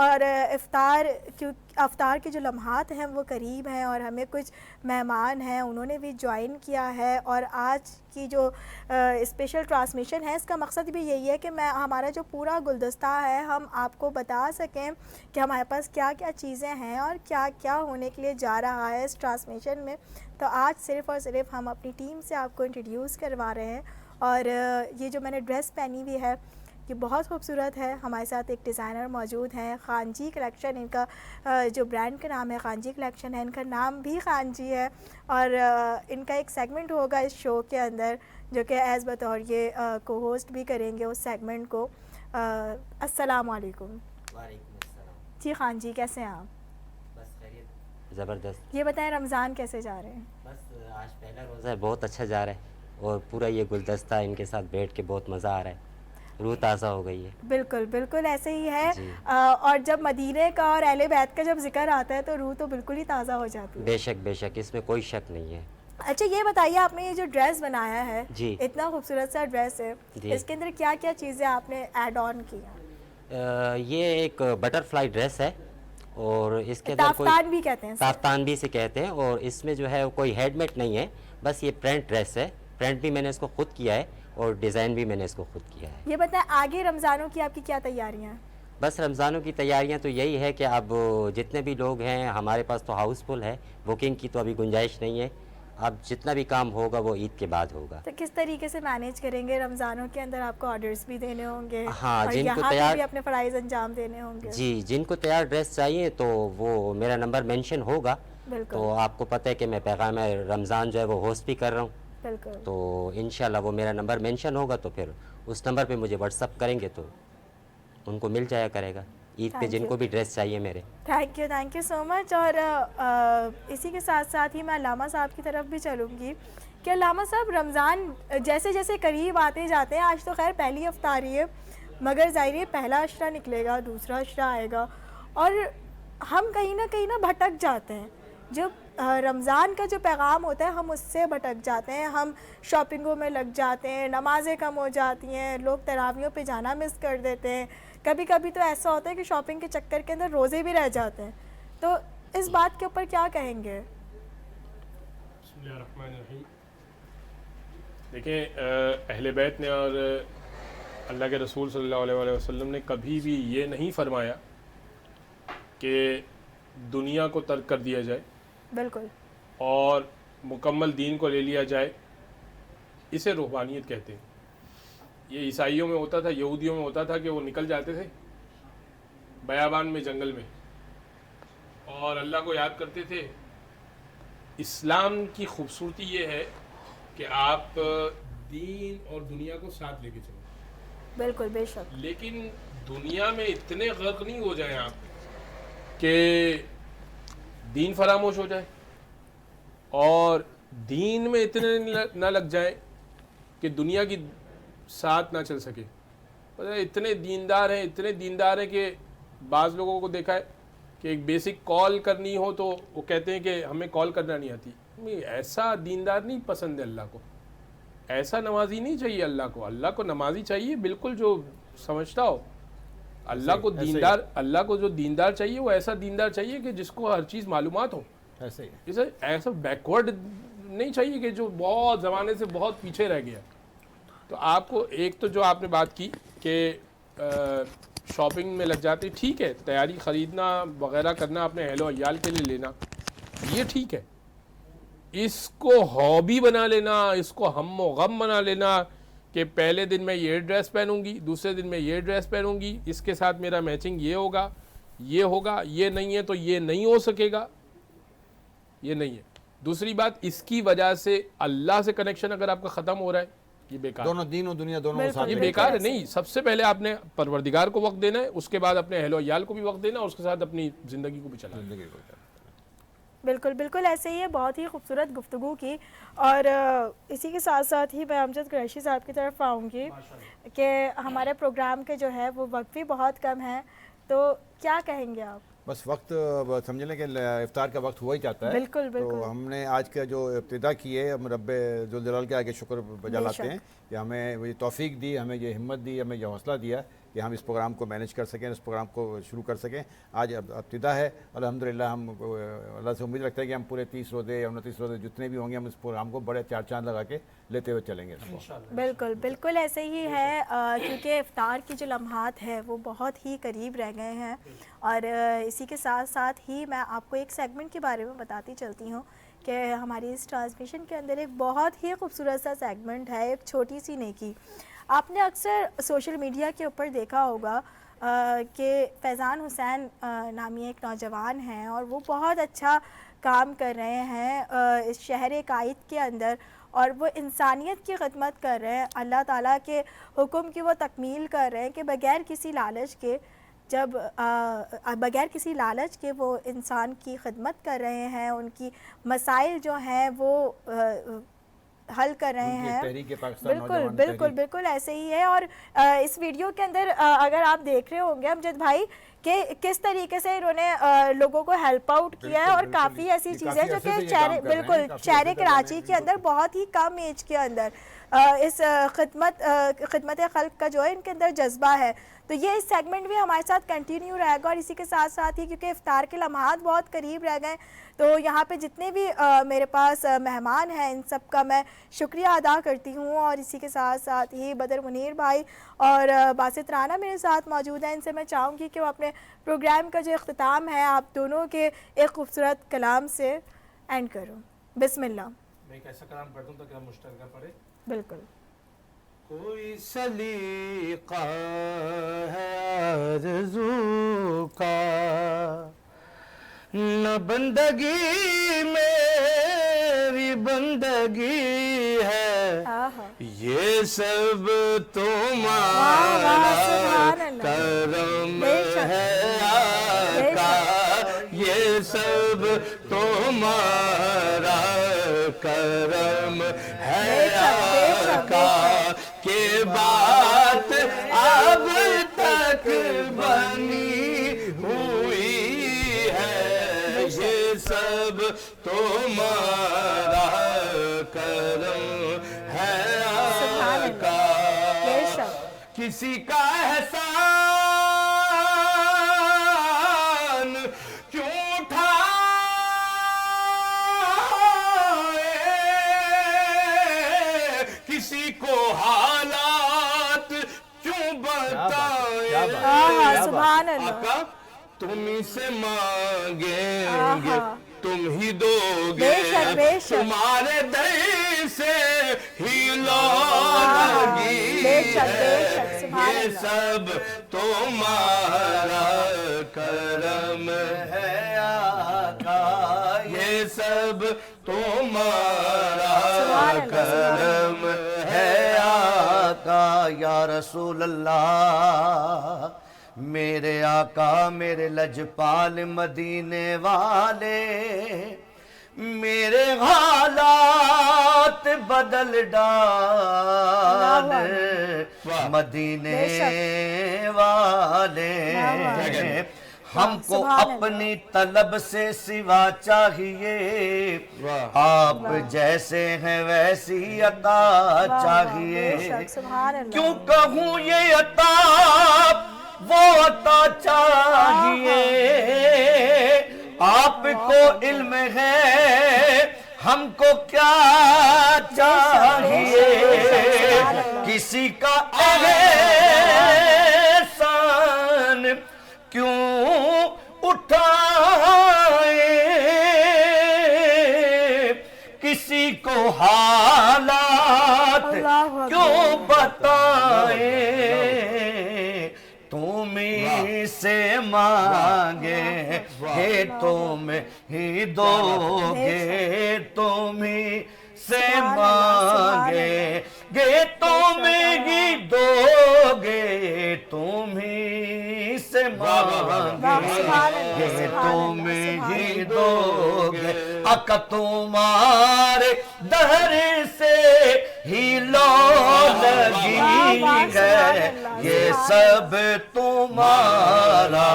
اور افطار کے جو لمحات ہیں وہ قریب ہیں اور ہمیں کچھ مہمان ہیں انہوں نے بھی جوائن کیا ہے، اور آج کی جو اسپیشل ٹرانسمیشن ہے اس کا مقصد بھی یہی ہے کہ ہمارا جو پورا گلدستہ ہے ہم آپ کو بتا سکیں کہ ہمارے پاس کیا کیا چیزیں ہیں اور کیا کیا ہونے کے لیے جا رہا ہے اس ٹرانسمیشن میں. تو آج صرف اور صرف ہم اپنی ٹیم سے آپ کو انٹروڈیوس کروا رہے ہیں. اور یہ جو میں نے ڈریس پہنی ہوئی ہے یہ بہت خوبصورت ہے. ہمارے ساتھ ایک ڈیزائنر موجود ہیں، خان جی کلیکشن ان کا جو برانڈ کا نام ہے خان جی کلیکشن ہے، ان کا نام بھی خان جی ہے. اور ان کا ایک سیگمنٹ ہوگا اس شو کے اندر جو کہ ایز بطور یہ کو ہوسٹ بھی کریں گے اس سیگمنٹ کو. السلام علیکم. وعلیکم السلام. جی خان جی کیسے ہیں آپ؟ بس خیریت. زبردست. یہ بتائیں رمضان کیسے جا رہے ہیں؟ بس آج پہلا روزہ ہے، بہت اچھا جا رہا ہے اور پورا یہ گلدستہ ان کے ساتھ بیٹھ کے بہت مزہ آ رہا ہے، روح تازہ ہو گئی ہے. بالکل بالکل ایسے ہی ہے. اور جب مدینے کا اور اہل بیت کا جب ذکر آتا ہے تو روح تو بالکل ہی تازہ ہو جاتی ہے. بے شک بے شک، اس میں کوئی شک نہیں ہے. اچھا یہ بتائیے آپ نے یہ جو ڈریس بنایا ہے جی اتنا خوبصورت سا ڈریس ہے، اس کے اندر کیا کیا چیزیں آپ نے ایڈ آن کی ہیں؟ یہ ایک بٹر فلائی ڈریس ہے اور اس کے اندر تافتان بھی کہتے ہیں، تافتان بھی سے کہتے ہیں، اور اس میں جو ہے کوئی ہیڈ میڈ نہیں ہے، بس یہ پرنٹ ڈریس ہے. پرنٹ بھی میں نے اس کو خود کیا ہے اور ڈیزائن بھی میں نے اس کو خود کیا ہے. یہ بتائیں آگے رمضانوں کی آپ کی کیا تیاریاں ہیں؟ بس رمضانوں کی تیاریاں تو یہی ہے کہ اب جتنے بھی لوگ ہیں ہمارے پاس تو ہاؤس فل ہے، بکنگ کی تو ابھی گنجائش نہیں ہے. اب جتنا بھی کام ہوگا وہ عید کے بعد ہوگا. تو کس طریقے سے مینیج کریں گے؟ رمضانوں کے اندر آپ کو آرڈرز بھی دینے ہوں گے، ہاں، اور جن کو یہاں تیار بھی اپنے فرائض انجام دینے ہوں گے. جی، جن کو تیار ڈریس چاہیے تو وہ میرا نمبر مینشن ہوگا. تو آپ کو پتہ ہے کہ میں پیغام رمضان جو ہے وہ ہوسٹ بھی کر رہا ہوں. بالکل. تو انشاءاللہ وہ میرا نمبر مینشن ہوگا تو پھر اس نمبر پہ مجھے واٹس اپ کریں گے تو ان کو مل جایا کرے گا عید پہ جن کو بھی ڈریس چاہیے میرے. تھینک یو سو مچ. اور اسی کے ساتھ ساتھ ہی میں علامہ صاحب کی طرف بھی چلوں گی کہ علامہ صاحب رمضان جیسے جیسے قریب آتے جاتے ہیں، آج تو خیر پہلی افطاری ہے مگر ظاہر ہے پہلا عشرہ نکلے گا، دوسرا عشرہ آئے گا، اور ہم کہیں نہ بھٹک جاتے ہیں. جب رمضان کا جو پیغام ہوتا ہے ہم اس سے بھٹک جاتے ہیں، ہم شاپنگوں میں لگ جاتے ہیں، نمازیں کم ہو جاتی ہیں، لوگ تراویحوں پہ جانا مس کر دیتے ہیں. کبھی کبھی تو ایسا ہوتا ہے کہ شاپنگ کے چکر کے اندر روزے بھی رہ جاتے ہیں. تو اس بات کے اوپر کیا کہیں گے؟ بسم اللہ الرحمن الرحیم. دیکھیں اہل بیت نے اور اللہ کے رسول صلی اللہ علیہ وسلم نے کبھی بھی یہ نہیں فرمایا کہ دنیا کو ترک کر دیا جائے، بالکل، اور مکمل دین کو لے لیا جائے. اسے روحانیت کہتے ہیں. یہ عیسائیوں میں ہوتا تھا، یہودیوں میں ہوتا تھا کہ وہ نکل جاتے تھے بیابان میں، جنگل میں، اور اللہ کو یاد کرتے تھے. اسلام کی خوبصورتی یہ ہے کہ آپ دین اور دنیا کو ساتھ لے کے چلیں. بالکل بے شک. لیکن دنیا میں اتنے غرق نہیں ہو جائیں آپ کہ دین فراموش ہو جائے، اور دین میں اتنے نہ لگ جائیں کہ دنیا کی ساتھ نہ چل سکے. اتنے دیندار ہیں کہ بعض لوگوں کو دیکھا ہے کہ ایک بیسک کال کرنی ہو تو وہ کہتے ہیں کہ ہمیں کال کرنا نہیں آتی. ایسا دیندار نہیں پسند ہے اللہ کو، ایسا نمازی نہیں چاہیے اللہ کو. اللہ کو نمازی چاہیے بالکل جو سمجھتا ہو. اللہ کو جو دیندار چاہیے وہ ایسا دیندار چاہیے کہ جس کو ہر چیز معلومات ہو. ایسا بیکورڈ نہیں چاہیے کہ جو بہت زمانے سے بہت پیچھے رہ گیا. تو آپ کو ایک تو جو آپ نے بات کی کہ شاپنگ میں لگ جاتے، ٹھیک ہے، تیاری خریدنا وغیرہ کرنا اپنے اہل و عیال کے لیے لینا یہ ٹھیک ہے. اس کو ہابی بنا لینا، اس کو ہم و غم بنا لینا کہ پہلے دن میں یہ ڈریس پہنوں گی، دوسرے دن میں یہ ڈریس پہنوں گی، اس کے ساتھ میرا میچنگ یہ ہوگا، یہ نہیں ہے تو یہ نہیں ہو سکے گا، یہ نہیں ہے. دوسری بات، اس کی وجہ سے اللہ سے کنیکشن اگر آپ کا ختم ہو رہا ہے، یہ بیکار. دونوں دین و دنیا دونوں یہ بیکار ہے. نہیں، سب سے پہلے آپ نے پروردگار کو وقت دینا ہے، اس کے بعد اپنے اہل و عیال کو بھی وقت دینا، اور اس کے ساتھ اپنی زندگی کو بھی چلانا. بالکل ایسے ہی ہے. بہت ہی خوبصورت گفتگو کی. اور اسی کے ساتھ ساتھ ہی میں امجد قریشی صاحب کی طرف آؤں گی کہ ہمارے پروگرام کے جو ہے وہ وقت بھی بہت کم ہے، تو کیا کہیں گے آپ؟ بس وقت سمجھ لیں کہ افطار کا وقت ہوا ہی جاتا ہے. بالکل. تو ہم نے آج کا جو ابتدا کی ہے، ہم رب ذوالجلال کے آگے شکر بجا لاتے ہیں کہ ہمیں یہ توفیق دی، ہمیں یہ ہمت دی، ہمیں یہ حوصلہ دیا کہ ہم اس پروگرام کو مینیج کر سکیں، اس پروگرام کو شروع کر سکیں۔ آج ابتدا ہے، الحمدللہ ہم اللہ سے امید رکھتے ہیں کہ ہم پورے 30 روزے یا 29 روزے جتنے بھی ہوں گے، ہم اس پروگرام کو بڑے 4 چاند لگا کے لیتے ہوئے چلیں گے۔ بالکل بالکل ایسے ہی ہے، کیونکہ افطار کی جو لمحات ہے وہ بہت ہی قریب رہ گئے ہیں، اور اسی کے ساتھ ساتھ ہی میں آپ کو ایک سیگمنٹ کے بارے میں بتاتی چلتی ہوں کہ ہماری اس ٹرانسمیشن کے اندر ایک بہت ہی خوبصورت سا سیگمنٹ ہے، ایک چھوٹی سی نیکی۔ آپ نے اکثر سوشل میڈیا کے اوپر دیکھا ہوگا کہ فیضان حسین نامی ایک نوجوان ہیں، اور وہ بہت اچھا کام کر رہے ہیں اس شہر قائد کے اندر، اور وہ انسانیت کی خدمت کر رہے ہیں، اللہ تعالیٰ کے حکم کی وہ تکمیل کر رہے ہیں کہ بغیر کسی لالچ کے وہ انسان کی خدمت کر رہے ہیں، ان کی مسائل جو ہیں وہ حل کر رہے ہیں۔ بالکل بالکل بالکل ایسے ہی ہے۔ اور اس ویڈیو کے اندر اگر آپ دیکھ رہے ہوں گے امجد بھائی کہ کس طریقے سے انہوں نے لوگوں کو ہیلپ آؤٹ کیا ہے، اور کافی ایسی چیزیں جو کہ بالکل شہر کراچی کے اندر بہت ہی کم ایج کے اندر اس خدمت خلق کا جو ہے ان کے اندر جذبہ ہے۔ تو یہ اس سیگمنٹ بھی ہمارے ساتھ کنٹینیو رہے گا، اور اسی کے ساتھ ساتھ ہی کیونکہ افطار کے لمحات بہت قریب رہ گئے، تو یہاں پہ جتنے بھی میرے پاس مہمان ہیں ان سب کا میں شکریہ ادا کرتی ہوں، اور اسی کے ساتھ ساتھ ہی بدر منیر بھائی اور باسط رانا میرے ساتھ موجود ہیں۔ ان سے میں چاہوں گی کہ وہ اپنے پروگرام کا جو اختتام ہے آپ دونوں کے ایک خوبصورت کلام سے اینڈ کروں۔ بسم اللہ۔ میں ایک ایسا کلام پڑھتا ہوں تاکہ ہم مشترکہ پڑھیں۔ بالکل۔ کوئی سلیقہ ہے آرزو کا، نہ بندگی میری بندگی ہے، یہ سب تمہارا کرم ہے آقا، یہ سب تمہارا کرم ہے آقا، کہ بات اب تک بنی ہوئی ہے، یہ سب تمہارا کرم ہے آقا، کسی کا احسان کیوں اٹھائے، کسی کو حالات کیوں بتائے، آقا تم ہی سے مانگیں گے تم ہی دو گے، تمہارے در سے ہی لگی ہے، یہ سب تمہارا کرم ہے آقا، یہ سب تمہارا کرم ہے آقا، یا رسول اللہ میرے آقا میرے لجپال مدینے والے، میرے حالات بدل ڈال مدینے والے، ہم کو اپنی طلب سے سوا چاہیے، آپ جیسے ہیں ویسی عطا چاہیے، کیوں کہوں یہ عطا وہ عطا چاہیے، آپ کو علم ہے ہم کو کیا چاہیے، کسی کا احسان کیوں اٹھائے، کسی کو حالات کیوں بتائے، تم ہی سے مانگے گے تم ہی دو گے، تم ہی سے مانگے گے تم ہی دو گے، تم ہی سے مانگے گے تم ہی دو گے، آقا تمہارے در سے ہی لگی ہے، یہ سب تمہارا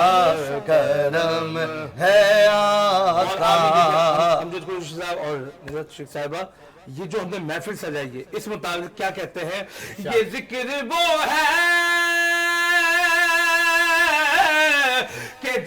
کرم ہے آقا۔ امجد قریشی صاحب اور نظرت شیخ صاحبہ، یہ جو ہم نے محفل سجائی ہے اس متعلق کیا کہتے ہیں؟ یہ ذکر وہ ہے